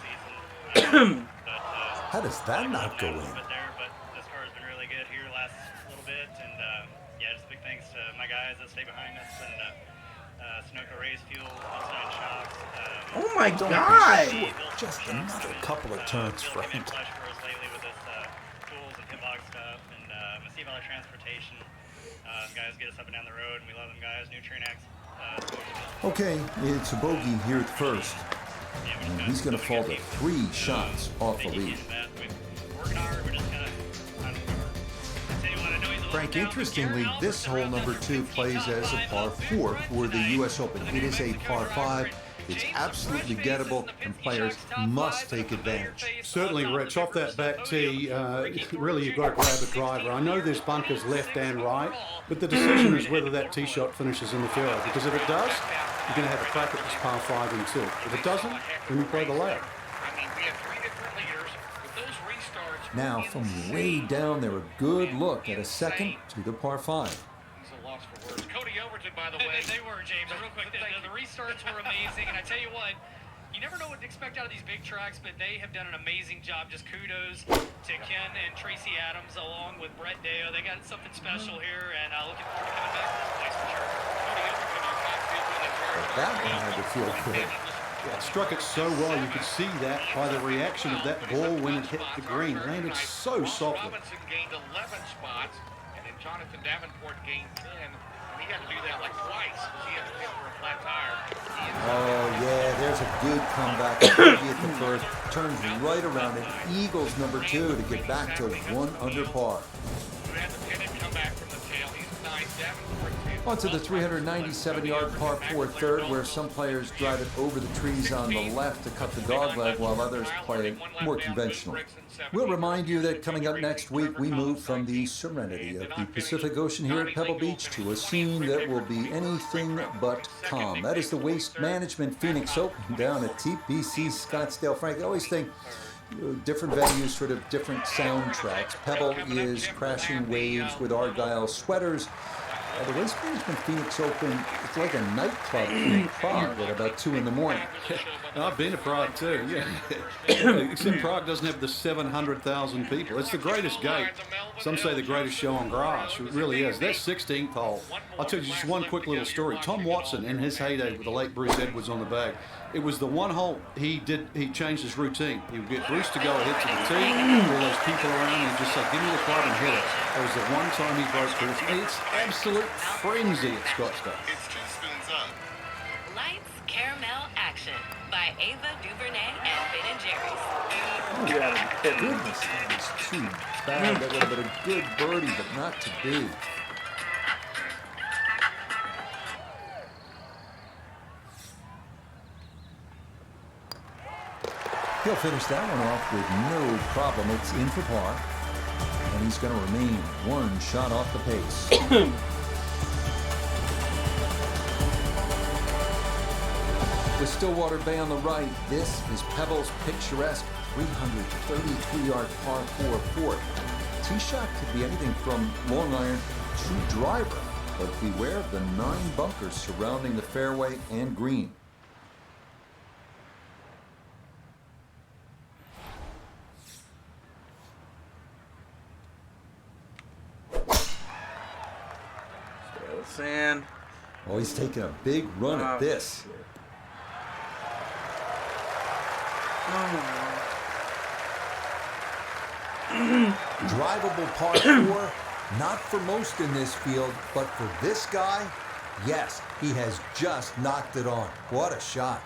Speaker 8: season.
Speaker 3: How does that not go in?
Speaker 8: But this car has been really good here last little bit, and yeah, just big thanks to my guys that stay behind us, and Sunoco Race Fuel, Outside Shocks.
Speaker 6: Oh my God!
Speaker 3: Just another couple of turns for him.
Speaker 8: Flash for us lately with this tools and hitbox stuff, and Messi Valley Transportation. Guys get us up and down the road, and we love them guys. Nutrient
Speaker 3: Okay, it's a bogey here at first. And he's going to fall to 3 shots off the lead.
Speaker 9: Frank, interestingly, this hole number 2 plays as a par 4 for the U.S. Open. It is a par 5. It's absolutely gettable, and players must take advantage.
Speaker 4: Certainly, Rich, off that back tee, really you've got to grab a driver. I know there's bunkers left and right, but the decision is whether that tee shot finishes in the fairway, because if it does, you're going to have a crack at this par 5 and 2. If it doesn't, then you play the layup.
Speaker 3: Now, from way down there, a good look at a second to the par 5.
Speaker 2: Cody Overton, by the way.
Speaker 7: They were, James. Real quick, the restarts were amazing, and I tell you what, you never know what to expect out of these big tracks, but they have done an amazing job. Just kudos to Ken and Tracy Adams along with Brett Deo. They got something special here, and looking forward to coming back to this place for sure. Cody Overton, your top 3
Speaker 3: But that one had to feel good.
Speaker 4: Yeah, it struck it so well. You could see that by the reaction of that ball when it hit the green. It landed so softly.
Speaker 2: Robinson gained 11 spots, and then Jonathan Davenport gained 10. And he had to do that like twice. He had to pit for a flat tire.
Speaker 3: Oh, yeah, there's a good comeback. Bogey at the first, turns right around and eagles number 2 to get back to 1 under par.
Speaker 2: Who had the pin and come back from the tail. He's 9. Davenport 10.
Speaker 3: On to the 397-yard par 4 third, where some players drive it over the trees on the left to cut the dogleg, while others play it more conventionally. We'll remind you that coming up next week, we move from the serenity of the Pacific Ocean here at Pebble Beach to a scene that will be anything but calm. That is the Waste Management Phoenix Open down at TPC Scottsdale. Frank, I always think different venues, sort of different soundtracks. Pebble is crashing waves with Argyle sweaters. The Waste Management Phoenix Open, it's like a nightclub in Prague at about 2 in the morning.
Speaker 4: I've been to Prague too, yeah. Except Prague doesn't have the 700,000 people. It's the greatest gate. Some say the greatest show on grass. It really is. That 16th hole. I'll tell you just one quick little story. Tom Watson, in his heyday with the late Bruce Edwards on the bag, it was the one hole he changed his routine. He would get Bruce to go ahead to the tee, all those people around, and he'd just say, give me the club and hit it. That was the one time he broke Bruce. It's absolute frenzy at Scottsdale.
Speaker 2: It's 2 spoons up.
Speaker 11: Lights, Caramel Action by Ava DuVernay and Ben & Jerry's.
Speaker 3: Goodness, that was too bad. That would have been a good birdie, but not to be. He'll finish that one off with no problem. It's in for par. And he's going to remain 1 shot off the pace. With Stillwater Bay on the right, this is Pebble's picturesque 333-yard par 4 fourth. Tee shot could be anything from long iron to driver, but beware of the 9 bunkers surrounding the fairway and green.
Speaker 6: Sand.
Speaker 3: Oh, he's taking a big run at this. Drivable par 4, not for most in this field, but for this guy, yes, he has just knocked it on. What a shot.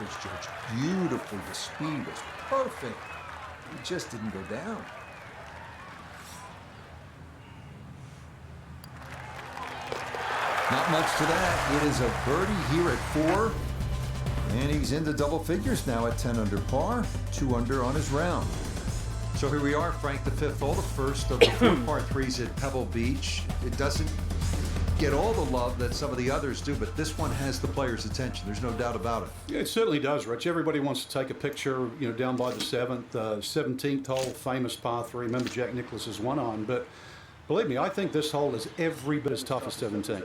Speaker 3: Was judged beautifully. The speed was perfect. It just didn't go down. Not much to that. It is a birdie here at 4. And he's into double figures now at 10 under par, 2 under on his round. So here we are, Frank, the 5th hole, the first of the 4 par 3s at Pebble Beach. It doesn't get all the love that some of the others do, but this one has the players' attention. There's no doubt about it.
Speaker 4: Yeah, it certainly does, Rich. Everybody wants to take a picture, down by the 7th, 17th hole, famous par 3. Remember, Jack Nicklaus is 1 on, but believe me, I think this hole is every bit as tough as 17.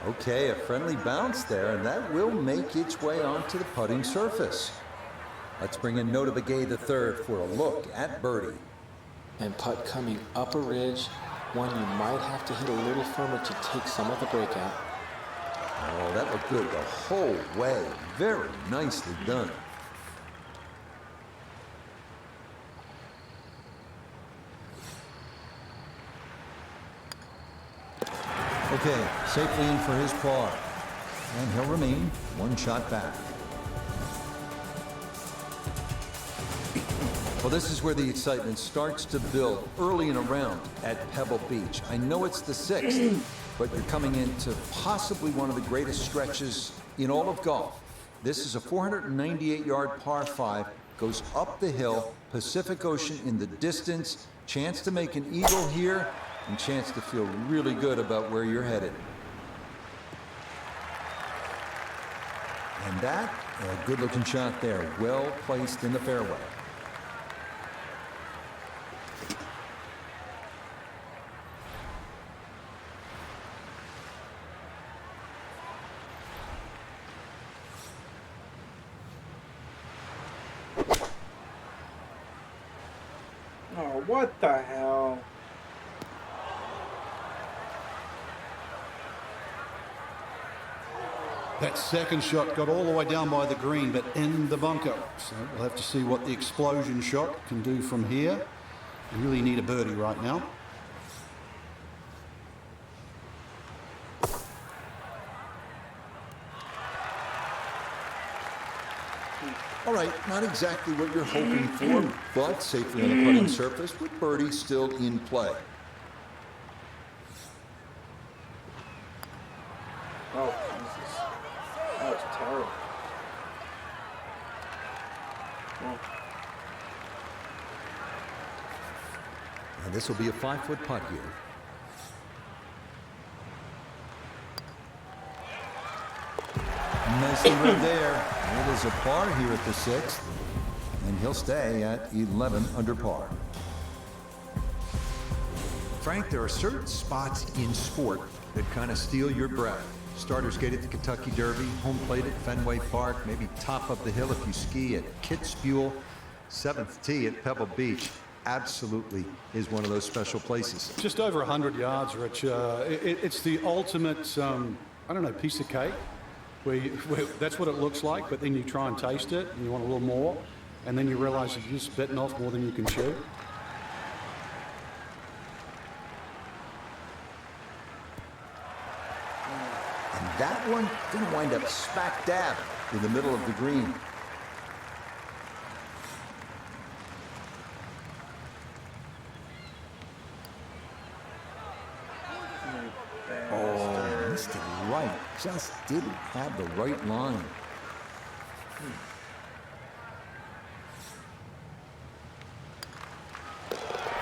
Speaker 3: Okay, a friendly bounce there, and that will make its way onto the putting surface. Let's bring in Nota Begay III for a look at birdie.
Speaker 1: And putt coming up a ridge, one you might have to hit a little firmer to take some of the breakout.
Speaker 3: Oh, that looked good the whole way. Very nicely done. Okay, safely in for his par. And he'll remain 1 shot back. Well, this is where the excitement starts to build early in a round at Pebble Beach. I know it's the 6th, but you're coming into possibly one of the greatest stretches in all of golf. This is a 498-yard par 5, goes up the hill, Pacific Ocean in the distance, chance to make an eagle here, and chance to feel really good about where you're headed. And that, a good-looking shot there. Well placed in the fairway.
Speaker 6: Oh, what the hell?
Speaker 4: That second shot got all the way down by the green, but in the bunker. So we'll have to see what the explosion shot can do from here. You really need a birdie right now.
Speaker 3: All right, not exactly what you're hoping for, but safely on the putting surface with birdie still in play.
Speaker 6: Oh, Jesus. That was terrible. Oh.
Speaker 3: And this will be a 5-foot putt here. Nicely right there. It is a par here at the 6th, and he'll stay at 11 under par. Frank, there are certain spots in sport that kind of steal your breath. Starters gate at the Kentucky Derby, home plate at Fenway Park, maybe top of the hill if you ski at Kitzbühel, 7th tee at Pebble Beach. Absolutely is one of those special places.
Speaker 4: Just over 100 yards, Rich. It's the ultimate, I don't know, piece of cake. Where that's what it looks like, but then you try and taste it, and you want a little more, and then you realize that you're just bitten off more than you can chew.
Speaker 3: And that one didn't wind up smack dab in the middle of the green. Oh, missed it right. Just didn't have the right line.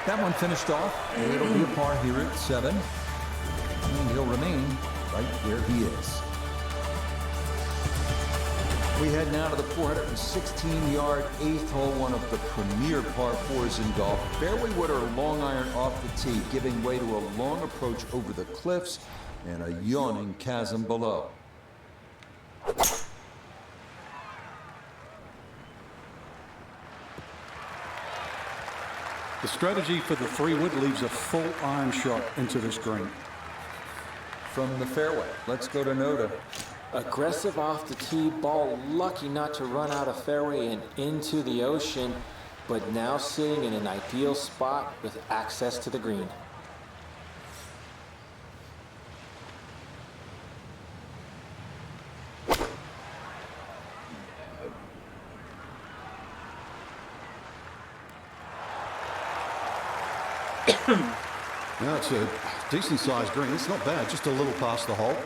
Speaker 3: That one finished off. It'll be a par here at 7. And he'll remain right where he is. We head now to the 416-yard 8th hole, one of the premier par 4s in golf. Fairway wood or long iron off the tee, giving way to a long approach over the cliffs and a yawning chasm below.
Speaker 4: The strategy for the 3-wood leaves a full iron shot into this green.
Speaker 3: From the fairway, let's go to Noda.
Speaker 1: Aggressive off the tee, ball lucky not to run out of fairway and into the ocean, but now sitting in an ideal spot with access to the green.
Speaker 4: Now it's a decent sized green. It's not bad, just a little past the hole.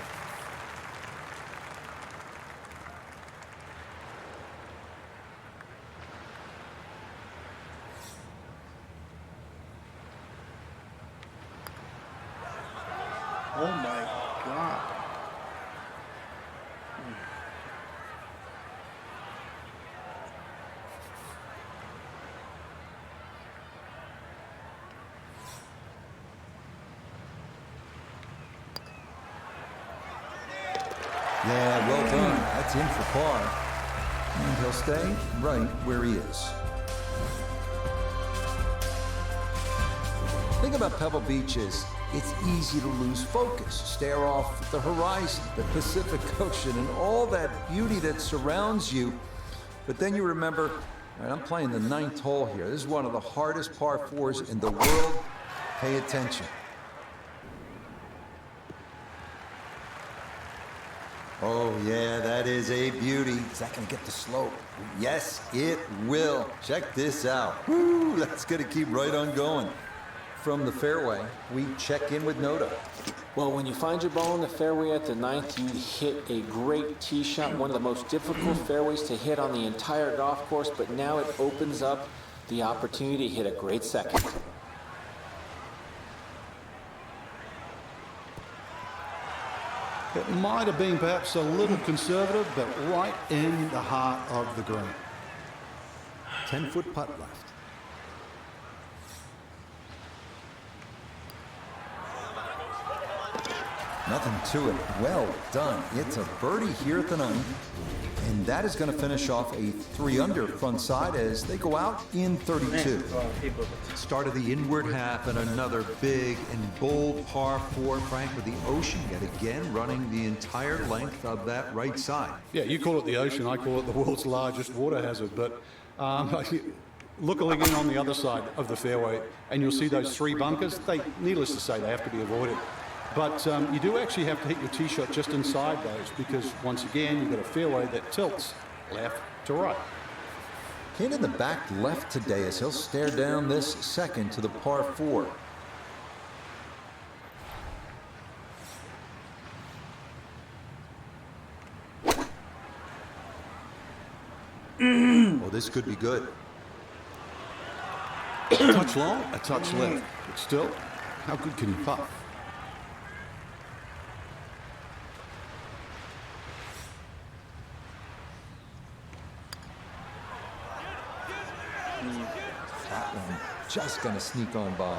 Speaker 6: Oh my God.
Speaker 3: Yeah, well done. That's in for par. And he'll stay right where he is. The thing about Pebble Beach is it's easy to lose focus, stare off at the horizon, the Pacific Ocean, and all that beauty that surrounds you. But then you remember, all right, I'm playing the 9th hole here. This is one of the hardest par 4s in the world. Pay attention. Oh, yeah, that is a beauty. Is that going to get the slope? Yes, it will. Check this out. Woo, that's going to keep right on going. From the fairway, we check in with Noda.
Speaker 1: Well, when you find your ball in the fairway at the 9th, you hit a great tee shot, one of the most difficult fairways to hit on the entire golf course, but now it opens up the opportunity to hit a great second.
Speaker 4: It might have been perhaps a little conservative, but right in the heart of the green.
Speaker 3: 10-foot putt left. Nothing to it. Well done. It's a birdie here at the 9th. And that is going to finish off a 3-under front side as they go out in 32.
Speaker 9: Start of the inward half and another big and bold par 4, Frank, with the ocean yet again running the entire length of that right side.
Speaker 4: Yeah, you call it the ocean, I call it the world's largest water hazard. But look again on the other side of the fairway and you'll see those 3 bunkers. Needless to say, they have to be avoided. But you do actually have to hit your tee shot just inside those because, once again, you've got a fairway that tilts left to right.
Speaker 3: Kane in the back left today as he'll stare down this second to the par 4.
Speaker 9: Oh, this could be good.
Speaker 4: A touch long, a touch left. But still, how good can you putt?
Speaker 3: That one just going to sneak on by.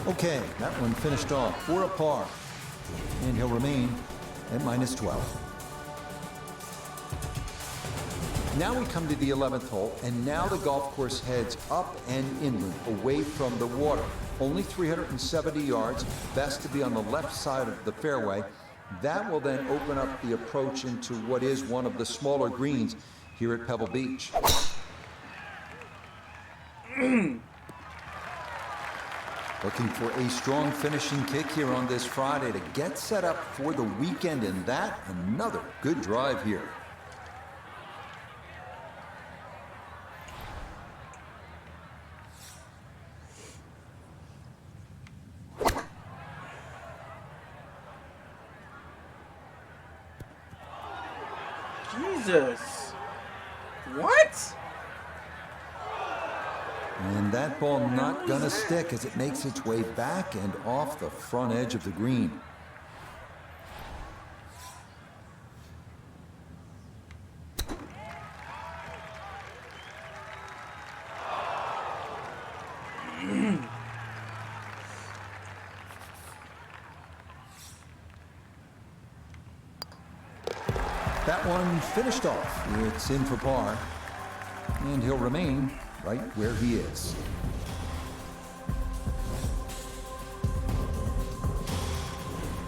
Speaker 3: Okay, that one finished off for a par. And he'll remain at -12. Now we come to the 11th hole, and now the golf course heads up and inland, away from the water. Only 370 yards, best to be on the left side of the fairway. That will then open up the approach into what is one of the smaller greens here at Pebble Beach. Looking for a strong finishing kick here on this Friday to get set up for the weekend, and that another good drive here.
Speaker 6: Jesus. What?
Speaker 3: And that ball not gonna stick as it makes its way back and off the front edge of the green. That one finished off. It's in for par, and he'll remain right where he is.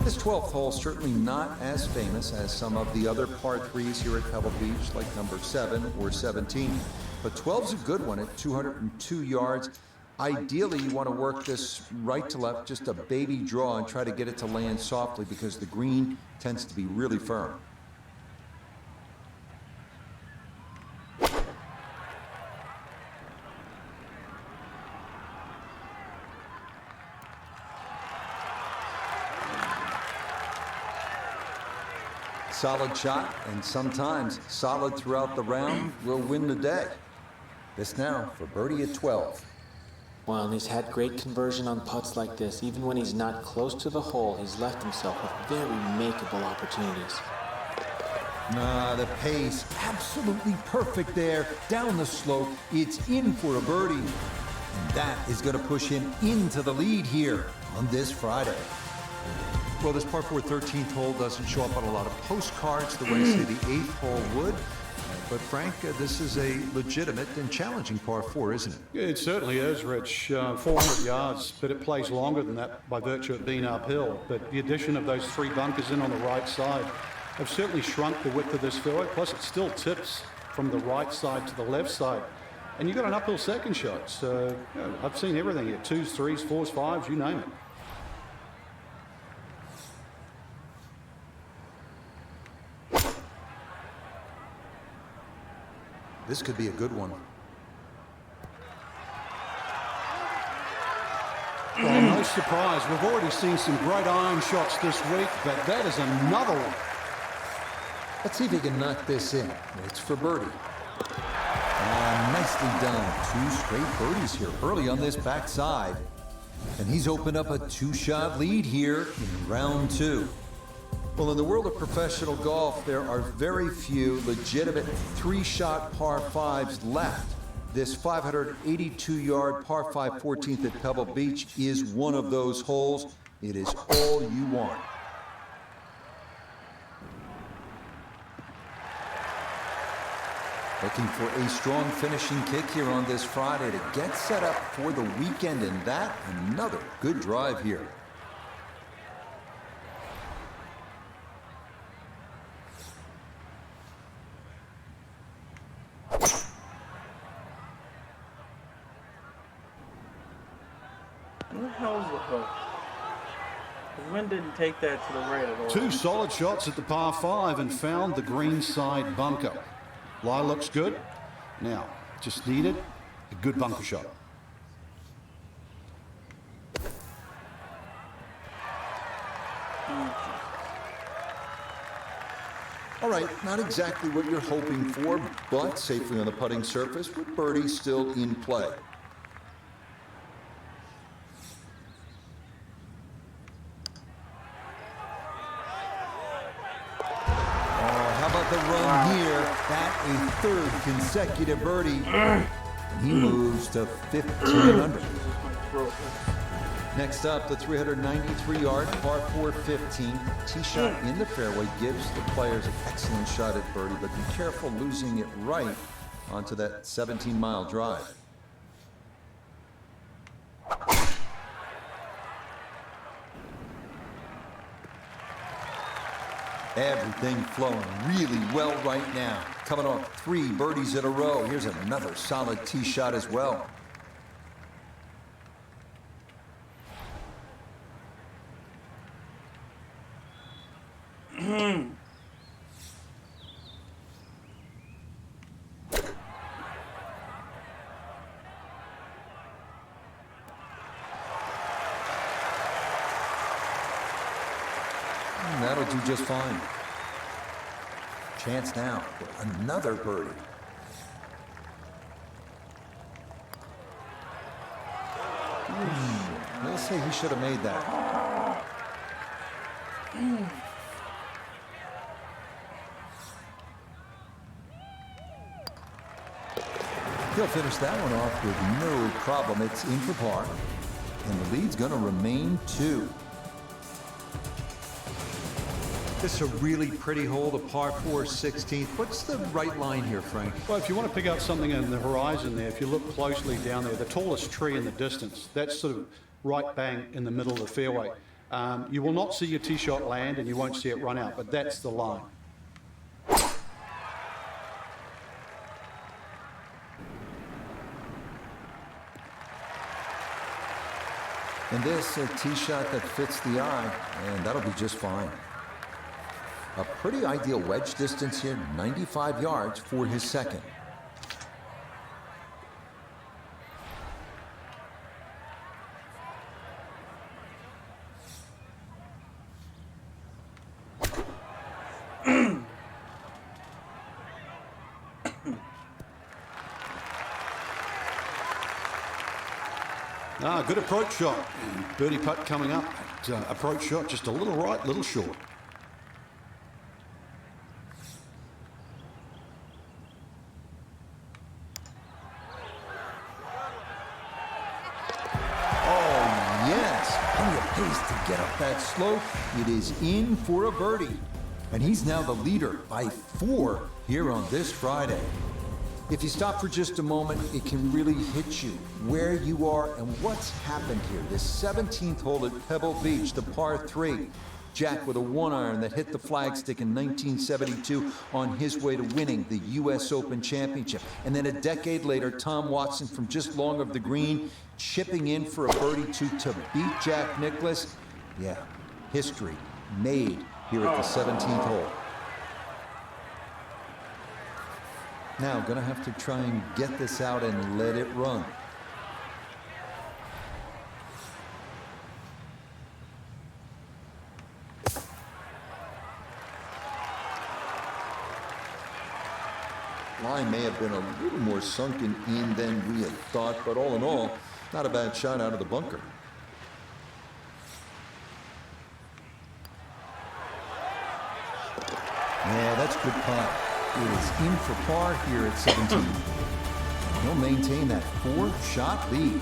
Speaker 3: This 12th hole certainly not as famous as some of the other par 3s here at Pebble Beach, like number 7 or 17. But 12's a good one at 202 yards. Ideally, you want to work this right to left, just a baby draw, and try to get it to land softly because the green tends to be really firm. Solid shot, and sometimes solid throughout the round, will win the day. This now for birdie at 12.
Speaker 1: Well, and he's had great conversion on putts like this. Even when he's not close to the hole, he's left himself with very makeable opportunities.
Speaker 3: The pace, absolutely perfect there. Down the slope, it's in for a birdie. And that is going to push him into the lead here on this Friday.
Speaker 9: Well, this par 4 13th hole doesn't show up on a lot of postcards the way, say, the 8th hole would. But, Frank, this is a legitimate and challenging par 4, isn't it?
Speaker 4: It certainly is, Rich. 400 yards, but it plays longer than that by virtue of being uphill. But the addition of those 3 bunkers in on the right side have certainly shrunk the width of this fairway. Plus, it still tips from the right side to the left side. And you've got an uphill second shot. So, I've seen everything here. 2s, 3s, 4s, 5s, you name it.
Speaker 3: This could be a good one.
Speaker 4: Well, no surprise. We've already seen some great iron shots this week, but that is another one.
Speaker 3: Let's see if he can knock this in. It's for birdie. And nicely done. 2 straight birdies here early on this backside. And he's opened up a 2-shot lead here in round 2. Well, in the world of professional golf, there are very few legitimate 3-shot par 5s left. This 582-yard par 5 14th at Pebble Beach is one of those holes. It is all you want. Looking for a strong finishing kick here on this Friday to get set up for the weekend, and that another good drive here.
Speaker 6: Where the hell's the hook? The wind didn't take that to the right at all.
Speaker 4: 2 solid shots at the par 5 and found the green side bunker. Lie looks good. Now, just needed a good bunker shot.
Speaker 3: All right, not exactly what you're hoping for, but safely on the putting surface with birdie still in play. The run here, that a 3rd consecutive birdie. And he moves to 15 under. Next up, the 393-yard par 4 15 tee shot in the fairway gives the players an excellent shot at birdie, but be careful losing it right onto that 17-mile drive. Everything flowing really well right now. Coming off 3 birdies in a row. Here's another solid tee shot as well. That'll do just fine. Chance now for another birdie. They'll say he should have made that. He'll finish that one off with no problem. It's in for par. And the lead's going to remain 2. This is a really pretty hole, the par 4 16th. What's the right line here, Frank?
Speaker 4: Well, if you want to pick out something in the horizon there, if you look closely down there, the tallest tree in the distance, that's sort of right bang in the middle of the fairway. You will not see your tee shot land and you won't see it run out, but that's the line.
Speaker 3: And this a tee shot that fits the eye, and that'll be just fine. A pretty ideal wedge distance here, 95 yards for his 2nd.
Speaker 4: Good approach shot. Birdie putt coming up. Approach shot just a little right, little short.
Speaker 3: To get up that slope, it is in for a birdie. And he's now the leader by 4 here on this Friday. If you stop for just a moment, it can really hit you where you are and what's happened here. This 17th hole at Pebble Beach, the par 3. Jack with a 1-iron that hit the flagstick in 1972 on his way to winning the U.S. Open Championship. And then a decade later, Tom Watson from just long of the green, chipping in for a birdie to beat Jack Nicklaus. Yeah, history made here at the 17th hole. Now, gonna have to try and get this out and let it run.
Speaker 9: lie may have been a little more sunken in than we had thought, but all in all, not a bad shot out of the bunker. Yeah, that's good putt. It is in for par here at 17. He'll maintain that 4-shot lead.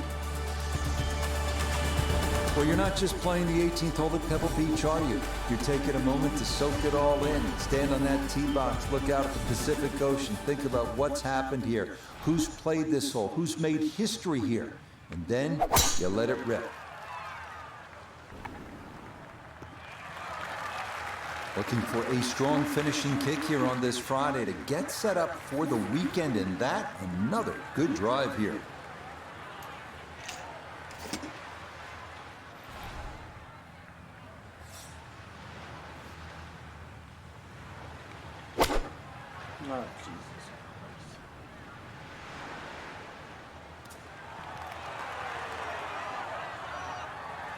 Speaker 9: Well, you're not just playing the 18th hole at Pebble Beach, are you? You're taking a moment to soak it all in. Stand on that tee box, look out at the Pacific Ocean, think about what's happened here, who's played this hole, who's made history here, and then you let it rip. Looking for a strong finishing kick here on this Friday to get set up for the weekend, and that another good drive here.
Speaker 6: Oh, Jesus Christ.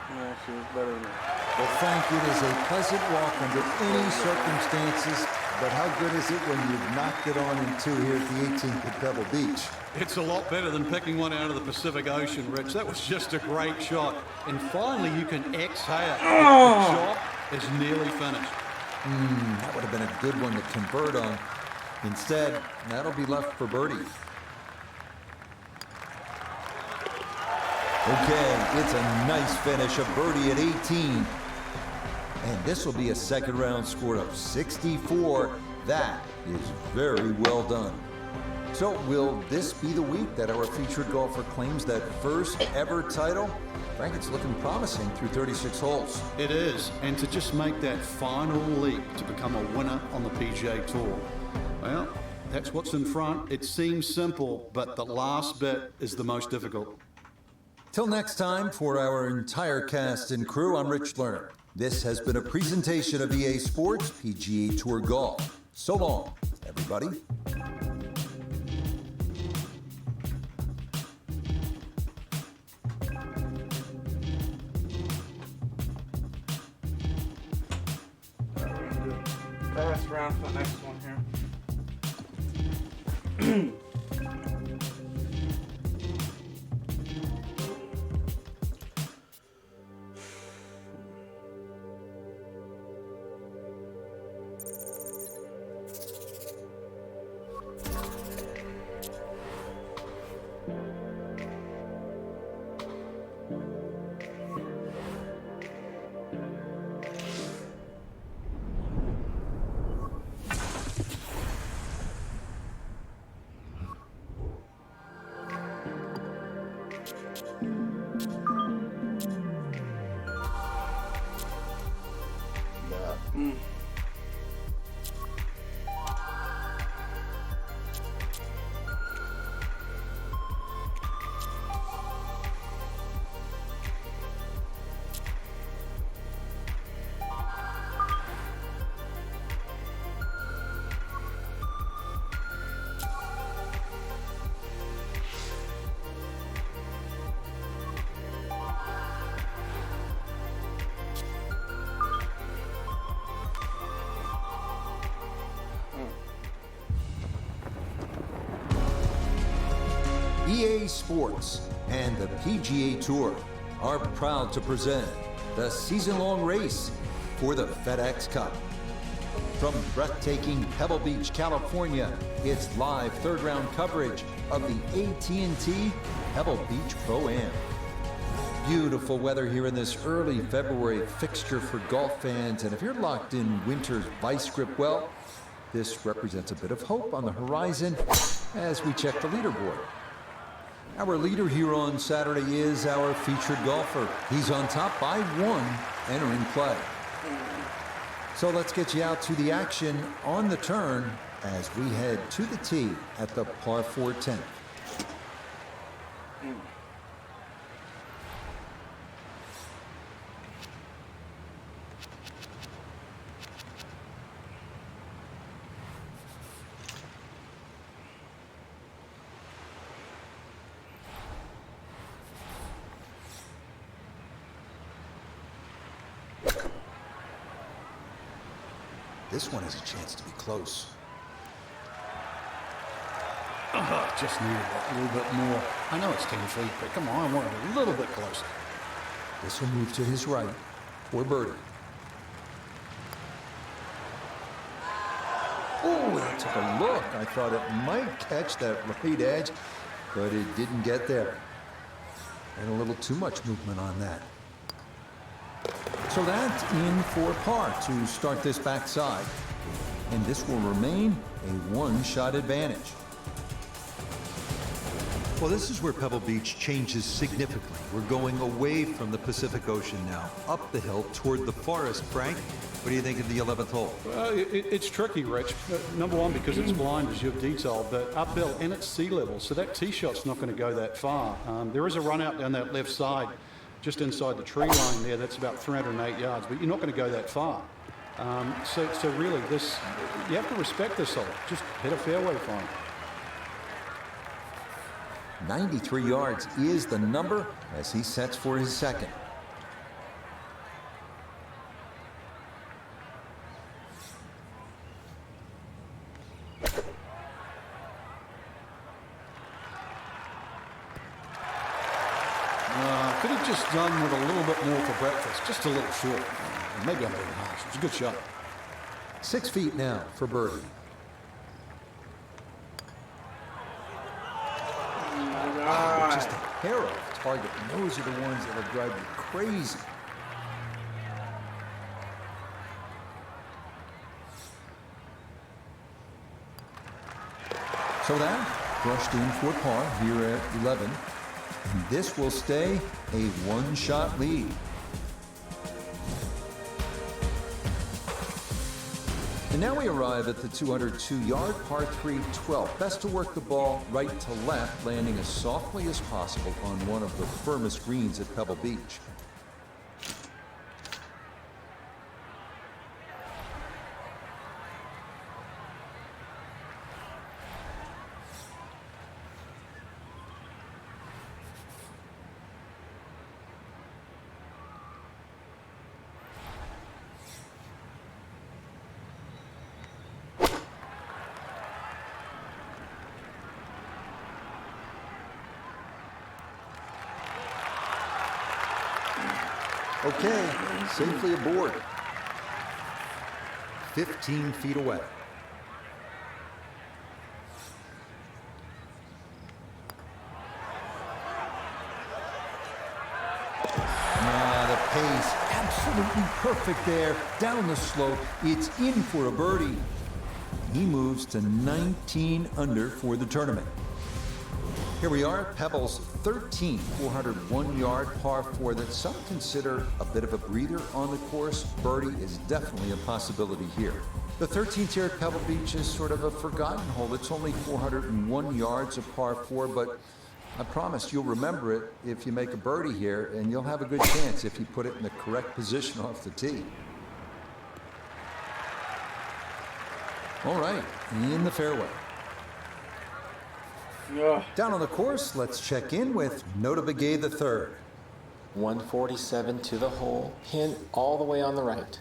Speaker 6: Yeah, she was better than that.
Speaker 9: Well, Frank, it is a pleasant walk under any circumstances, but how good is it when you've knocked it on in two here at the 18th at Pebble Beach?
Speaker 4: It's a lot better than picking one out of the Pacific Ocean, Rich. That was just a great shot. And finally, you can exhale. The shot is nearly finished.
Speaker 9: That would have been a good one to convert on. Instead, that'll be left for birdie. Okay, it's a nice finish, a birdie at 18. And this will be a second round score of 64. That is very well done. So will this be the week that our featured golfer claims that first ever title? Frank, it's looking promising through 36 holes.
Speaker 4: It is, and to just make that final leap to become a winner on the PGA Tour. Well, that's what's in front. It seems simple, but the last bit is the most difficult.
Speaker 9: Till next time, for our entire cast and crew, I'm Rich Lerner. This has been a presentation of EA Sports PGA Tour Golf. So long, everybody.
Speaker 6: Fast round for the next one here.
Speaker 9: EA Sports and the PGA Tour are proud to present the season-long race for the FedEx Cup. From breathtaking Pebble Beach, California, it's live third-round coverage of the AT&T Pebble Beach Pro-Am. Beautiful weather here in this early February fixture for golf fans, and if you're locked in winter's vice grip, well, this represents a bit of hope on the horizon as we check the leaderboard. Our leader here on Saturday is our featured golfer. He's on top by one entering play. So let's get you out to the action on the turn as we head to the tee at the par 4 10th. This one has a chance to be close.
Speaker 4: just needed that little bit more. I know it's 10 feet, but come on, I want it a little bit closer.
Speaker 3: This will move to his right for birdie. Oh, that took a look. I thought it might catch that right edge, but it didn't get there. And a little too much movement on that. So that's in for par to start this backside. And this will remain a one-shot advantage.
Speaker 9: Well, this is where Pebble Beach changes significantly. We're going away from the Pacific Ocean now, up the hill toward the forest. Frank, what do you think of the 11th hole?
Speaker 4: It's tricky, Rich. Number one, because it's blind, as you've detailed, but uphill and it's sea level, so that tee shot's not going to go that far. There is a run out down that left side, just inside the tree line there. That's about 308 yards, but you're not going to go that far. So really, this, you have to respect this hole. Just hit a fairway fine.
Speaker 3: 93 yards is the number as he sets for his second.
Speaker 4: Could have just done with a little bit more for breakfast, just a little short. Maybe I'm being harsh. It's a good shot.
Speaker 3: 6 feet now for birdie. Just a hair off target. And those are the ones that will drive you crazy. So that brushed in for par here at 11. And this will stay a one-shot lead. And now we arrive at the 202-yard par 3 12. Best to work the ball right to left, landing as softly as possible on one of the firmest greens at Pebble Beach. Okay, safely aboard. 15 feet away. The pace, absolutely perfect there. Down the slope, it's in for a birdie. He moves to 19 under for the tournament. Here we are at Pebble's 13th 401-yard par 4 that some consider a bit of a breather on the course. Birdie is definitely a possibility here. The 13th here at Pebble Beach is sort of a forgotten hole. It's only 401 yards of par 4, but I promise you'll remember it if you make a birdie here, and you'll have a good chance if you put it in the correct position off the tee. All right, in the fairway. Down on the course, let's check in with Nota Begay III.
Speaker 1: 147 to the hole, pin all the way on the right.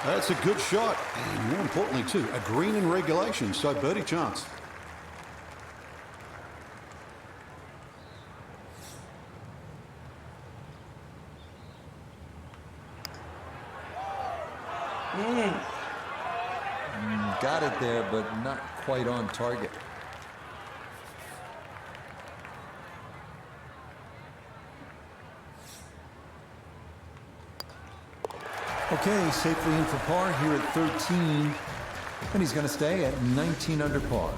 Speaker 4: That's a good shot, and more importantly too, a green in regulation, so birdie chance.
Speaker 3: Got it there, but not quite on target. Okay, safely in for par here at 13, and he's going to stay at 19 under par.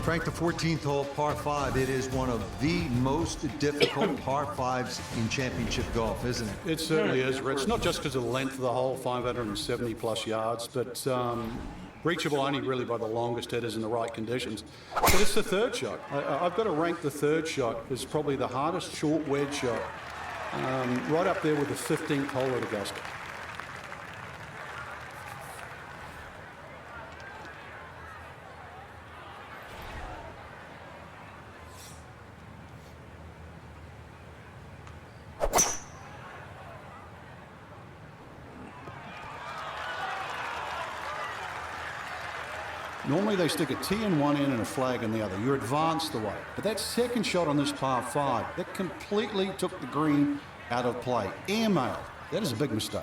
Speaker 9: Frank, the 14th hole, par 5, it is one of the most difficult par 5s in championship golf, isn't it?
Speaker 4: It certainly is, Rich. Not just because of the length of the hole, 570 plus yards, but reachable only really by the longest hitters in the right conditions. But it's the third shot. I've got to rank the third shot as probably the hardest short wedge shot, right up there with the 15th hole at Augusta. Normally they stick a tee in one end and a flag in the other. You're advanced the way. But that second shot on this par 5, that completely took the green out of play. Airmail. That is a big mistake.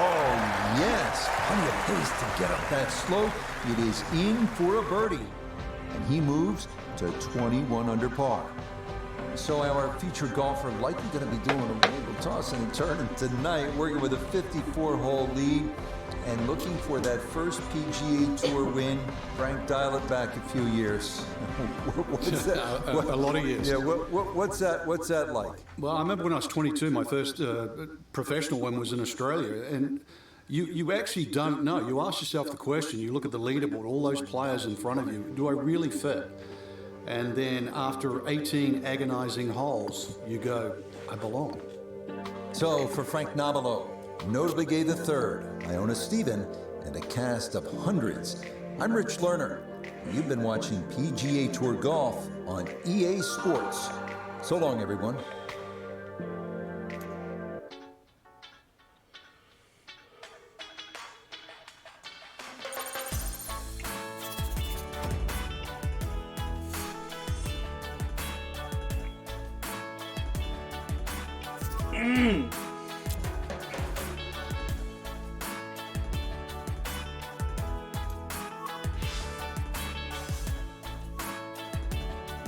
Speaker 3: Oh, yes. Plenty of pace to get up that slope. It is in for a birdie. And he moves to 21 under par. So our featured golfer likely going to be doing a little tossing and turning tonight, working with a 54-hole lead and looking for that first PGA Tour win. Frank, dial it back a few years. What's that?
Speaker 4: A lot of years.
Speaker 3: Yeah, what's that like?
Speaker 4: Well, I remember when I was 22, my first professional one was in Australia, and you actually don't know. You ask yourself the question, you look at the leaderboard, all those players in front of you, do I really fit? And then after 18 agonizing holes, you go, I belong.
Speaker 3: So for Frank Nobilo, notably gave the third, Iona Stephen, and a cast of hundreds. I'm Rich Lerner. You've been watching PGA Tour Golf on EA Sports. So long, everyone.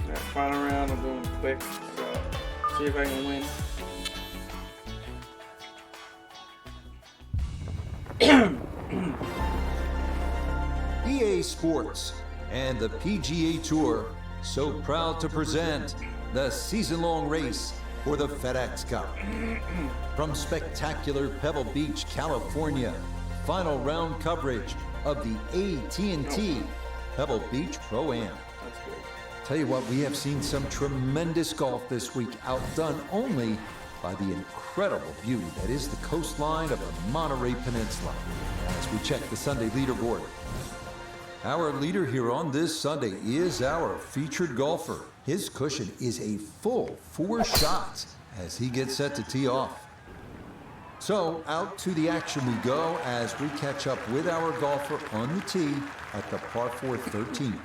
Speaker 6: That final round, I'm doing quick. So, see if I can win.
Speaker 3: EA Sports and the PGA Tour so proud to present the season-long race for the FedEx Cup. From spectacular Pebble Beach, California, final round coverage of the AT&T Pebble Beach Pro-Am. Tell you what, we have seen some tremendous golf this week, outdone only by the incredible beauty that is the coastline of the Monterey Peninsula. As we check the Sunday leaderboard, our leader here on this Sunday is our featured golfer. His cushion is a full 4 shots as he gets set to tee off. So out to the action we go as we catch up with our golfer on the tee at the par 4 13.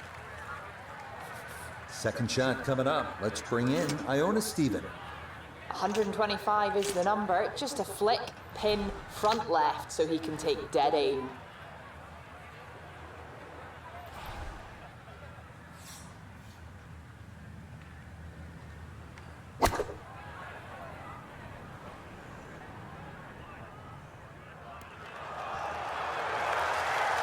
Speaker 3: Second shot coming up. Let's bring in Iona Stephen.
Speaker 5: 125 is the number. Just a flick, pin, front left, so he can take dead aim.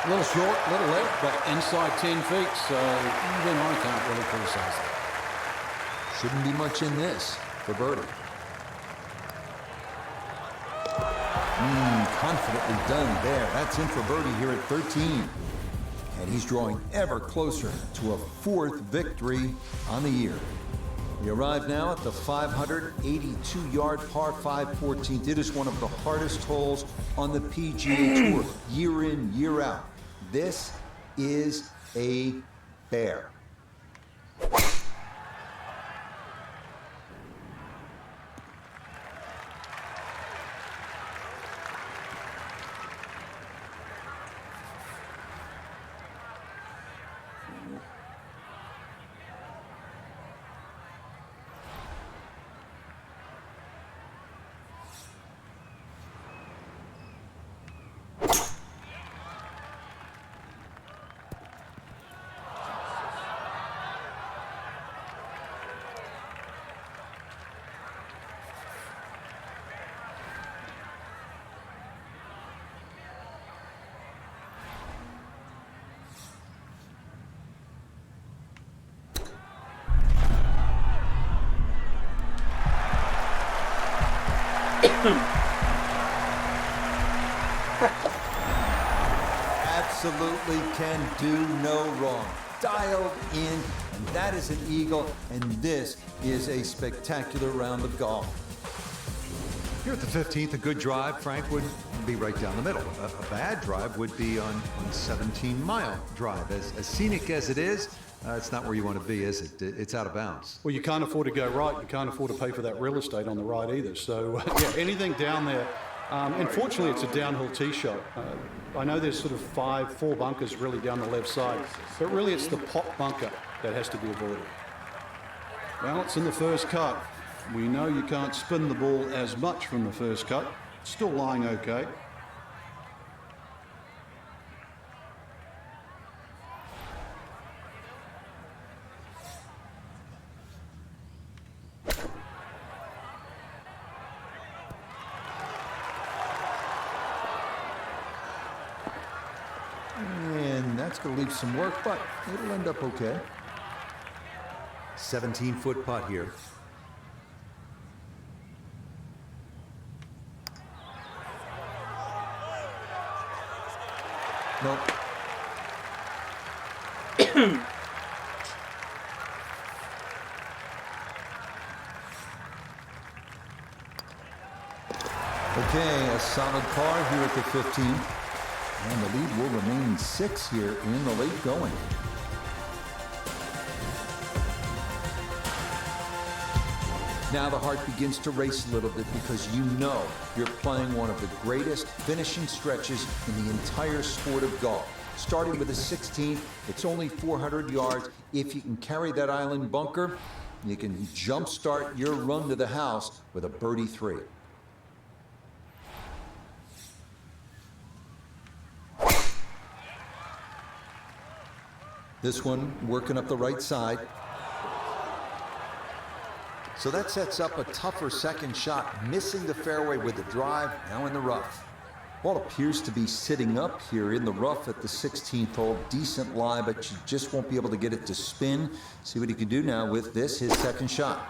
Speaker 4: A little short, a little left, but inside 10 feet, so even I can't really criticize that.
Speaker 3: Shouldn't be much in this for birdie. Confidently done there. That's in for birdie here at 13. And he's drawing ever closer to a 4th victory on the year. We arrive now at the 582-yard par 5 14th. It is one of the hardest holes on the PGA Tour, year in, year out. This is a bear. Absolutely can do no wrong. dialed in, and that is an eagle, and this is a spectacular round of golf.
Speaker 9: Here at the 15th, a good drive, Frank, would be right down the middle. A bad drive would be on 17-mile drive. As scenic as it is, it's not where you want to be, is it? It's out of bounds.
Speaker 4: Well, you can't afford to go right. You can't afford to pay for that real estate on the right either. So, yeah, anything down there. Unfortunately, it's a downhill tee shot. I know there's sort of four bunkers really down the left side, but really it's the pop bunker that has to be avoided. Well, it's in the first cut. We know you can't spin the ball as much from the first cut. Still lying okay.
Speaker 3: And that's going to leave some work, but it'll end up okay.
Speaker 9: 17-foot putt here.
Speaker 3: Nope. Okay, a solid par here at the 15th. And the lead will remain 6 here in the late going. Now the heart begins to race a little bit because you know you're playing one of the greatest finishing stretches in the entire sport of golf. Starting with the 16th, it's only 400 yards. If you can carry that island bunker, you can jumpstart your run to the house with a birdie 3. This one working up the right side. So that sets up a tougher second shot, missing the fairway with the drive, now in the rough. Ball appears to be sitting up here in the rough at the 16th hole. Decent lie, but you just won't be able to get it to spin. See what he can do now with this, his second shot.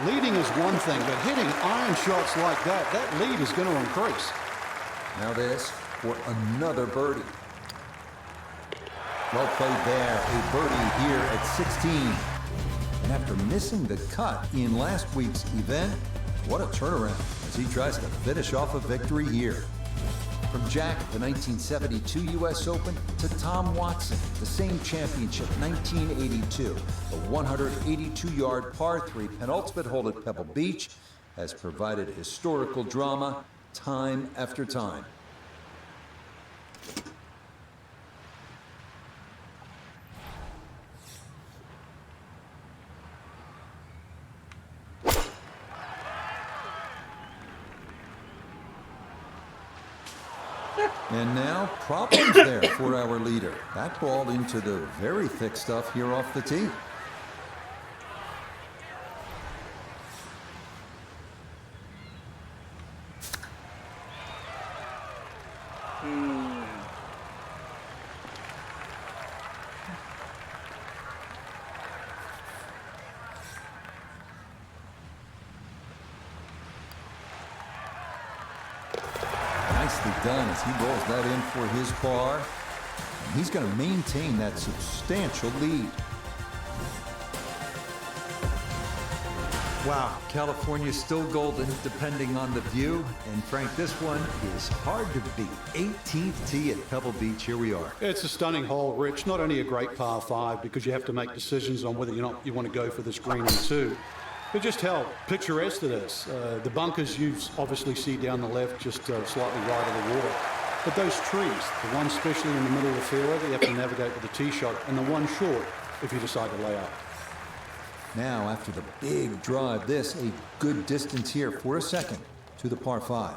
Speaker 4: Leading is one thing, but hitting iron shots like that, that lead is going to increase.
Speaker 3: Now this for another birdie. Well played there, a birdie here at 16. And after missing the cut in last week's event, what a turnaround as he tries to finish off a victory here. From Jack at the 1972 U.S. Open to Tom Watson, the same championship, 1982. The 182-yard par 3 penultimate hole at Pebble Beach has provided historical drama time after time. And now, problems there for our leader. That ball into the very thick stuff here off the tee. Nicely done as he rolls that in for his par. And he's going to maintain that substantial lead.
Speaker 9: Wow, California's still golden depending on the view. And Frank, this one is hard to beat. 18th tee at Pebble Beach. Here we are.
Speaker 4: It's a stunning hole, Rich. Not only a great par 5 because you have to make decisions on whether or not you want to go for this green in 2, but just how picturesque it is. The bunkers you obviously see down the left, just slightly right of the water. But those trees, the one especially in the middle of the fairway that you have to navigate with a tee shot, and the one short if you decide to lay up.
Speaker 3: Now, after the big drive, this a good distance here for a second to the par 5.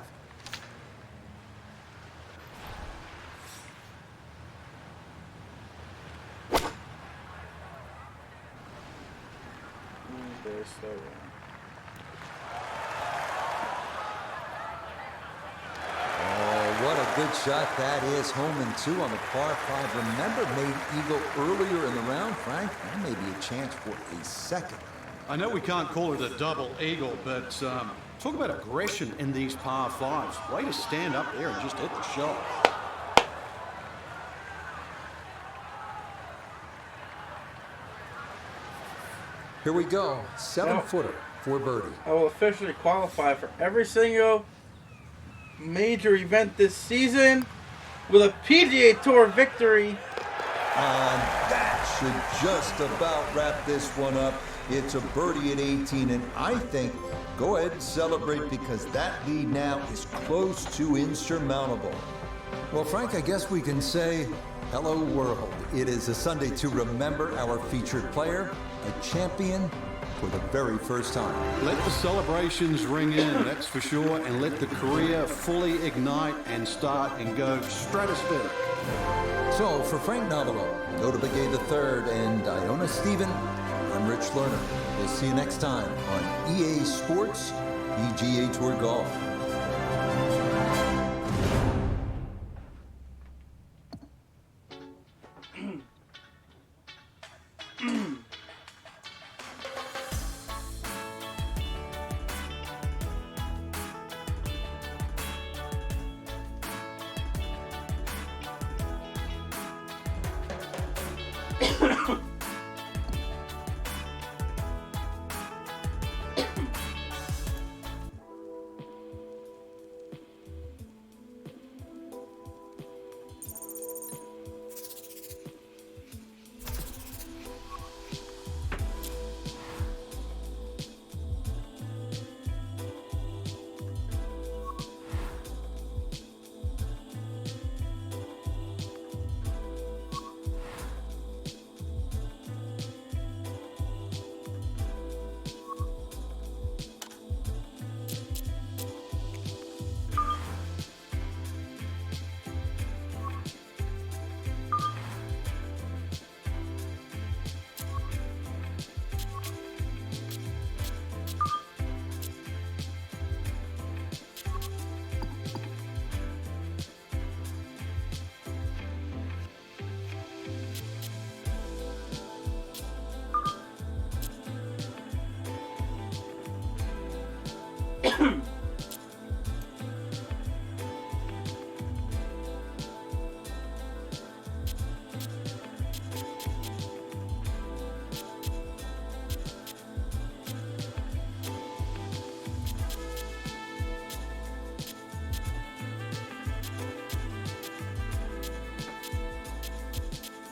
Speaker 3: What a good shot that is. Home and 2 on the par 5. Remember, made eagle earlier in the round, Frank. That may be a chance for a second.
Speaker 4: I know we can't call it a double eagle, but talk about aggression in these par fives. Way to stand up there and just hit the shot.
Speaker 3: Here we go. 7-footer for birdie.
Speaker 6: I will officially qualify for every single major event this season with a PGA Tour victory.
Speaker 3: And that should just about wrap this one up. It's a birdie at 18, and I think go ahead and celebrate because that lead now is close to insurmountable. Well, Frank, I guess we can say hello, world. It is a Sunday to remember our featured player, a champion for the very first time.
Speaker 4: Let the celebrations ring in, that's for sure, and let the career fully ignite and start and go stratospheric.
Speaker 3: So, for Frank Novelo, Noda Begay III, and Iona Stephen, I'm Rich Lerner. We'll see you next time on EA Sports PGA Tour Golf.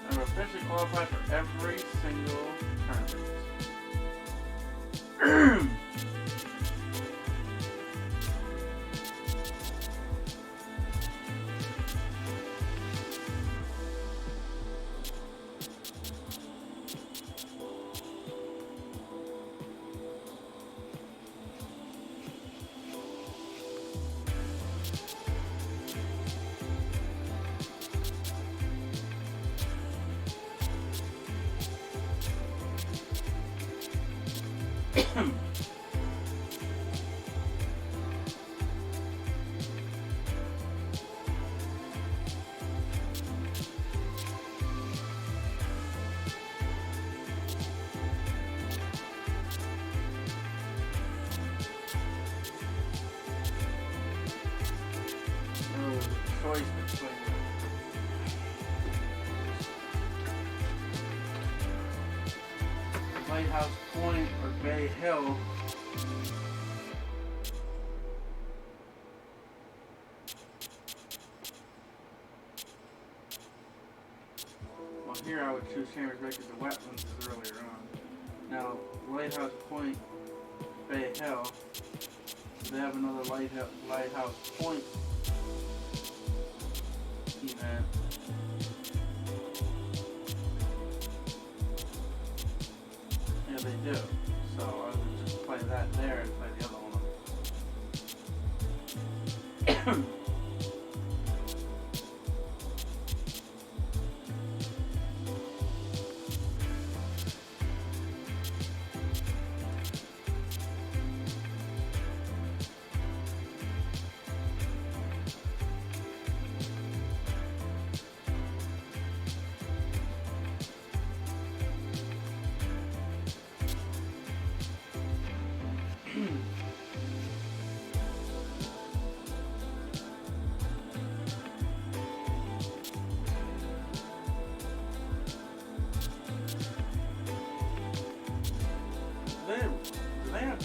Speaker 6: I'm officially qualified for every single tournament. Choice between Lighthouse Point or Bay Hill. Well, here I would choose Chambers Bay because the wetlands is earlier on. Now, Lighthouse Point, Bay Hill, they have another Lighthouse Point event. Yeah, they do. So I would just play that there and play the other one.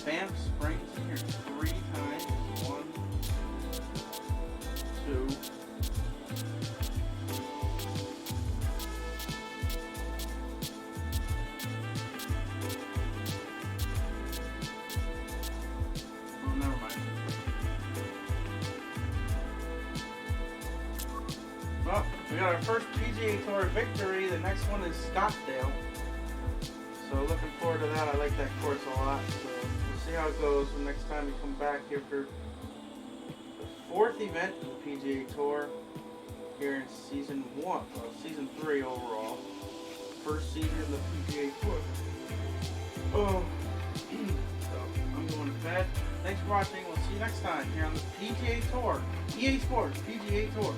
Speaker 6: Banff Springs in here 3 times. 1, 2. Oh, never mind. Well, we got our first PGA Tour victory. The next one is Scottsdale. So looking forward to that. I like that course a lot. So we'll see how it goes the next time we come back here for the 4th event of the PGA Tour here in season 3 overall. First season of the PGA Tour. Oh, so I'm going to bed. Thanks for watching. We'll see you next time here on the PGA Tour. EA Sports PGA Tour.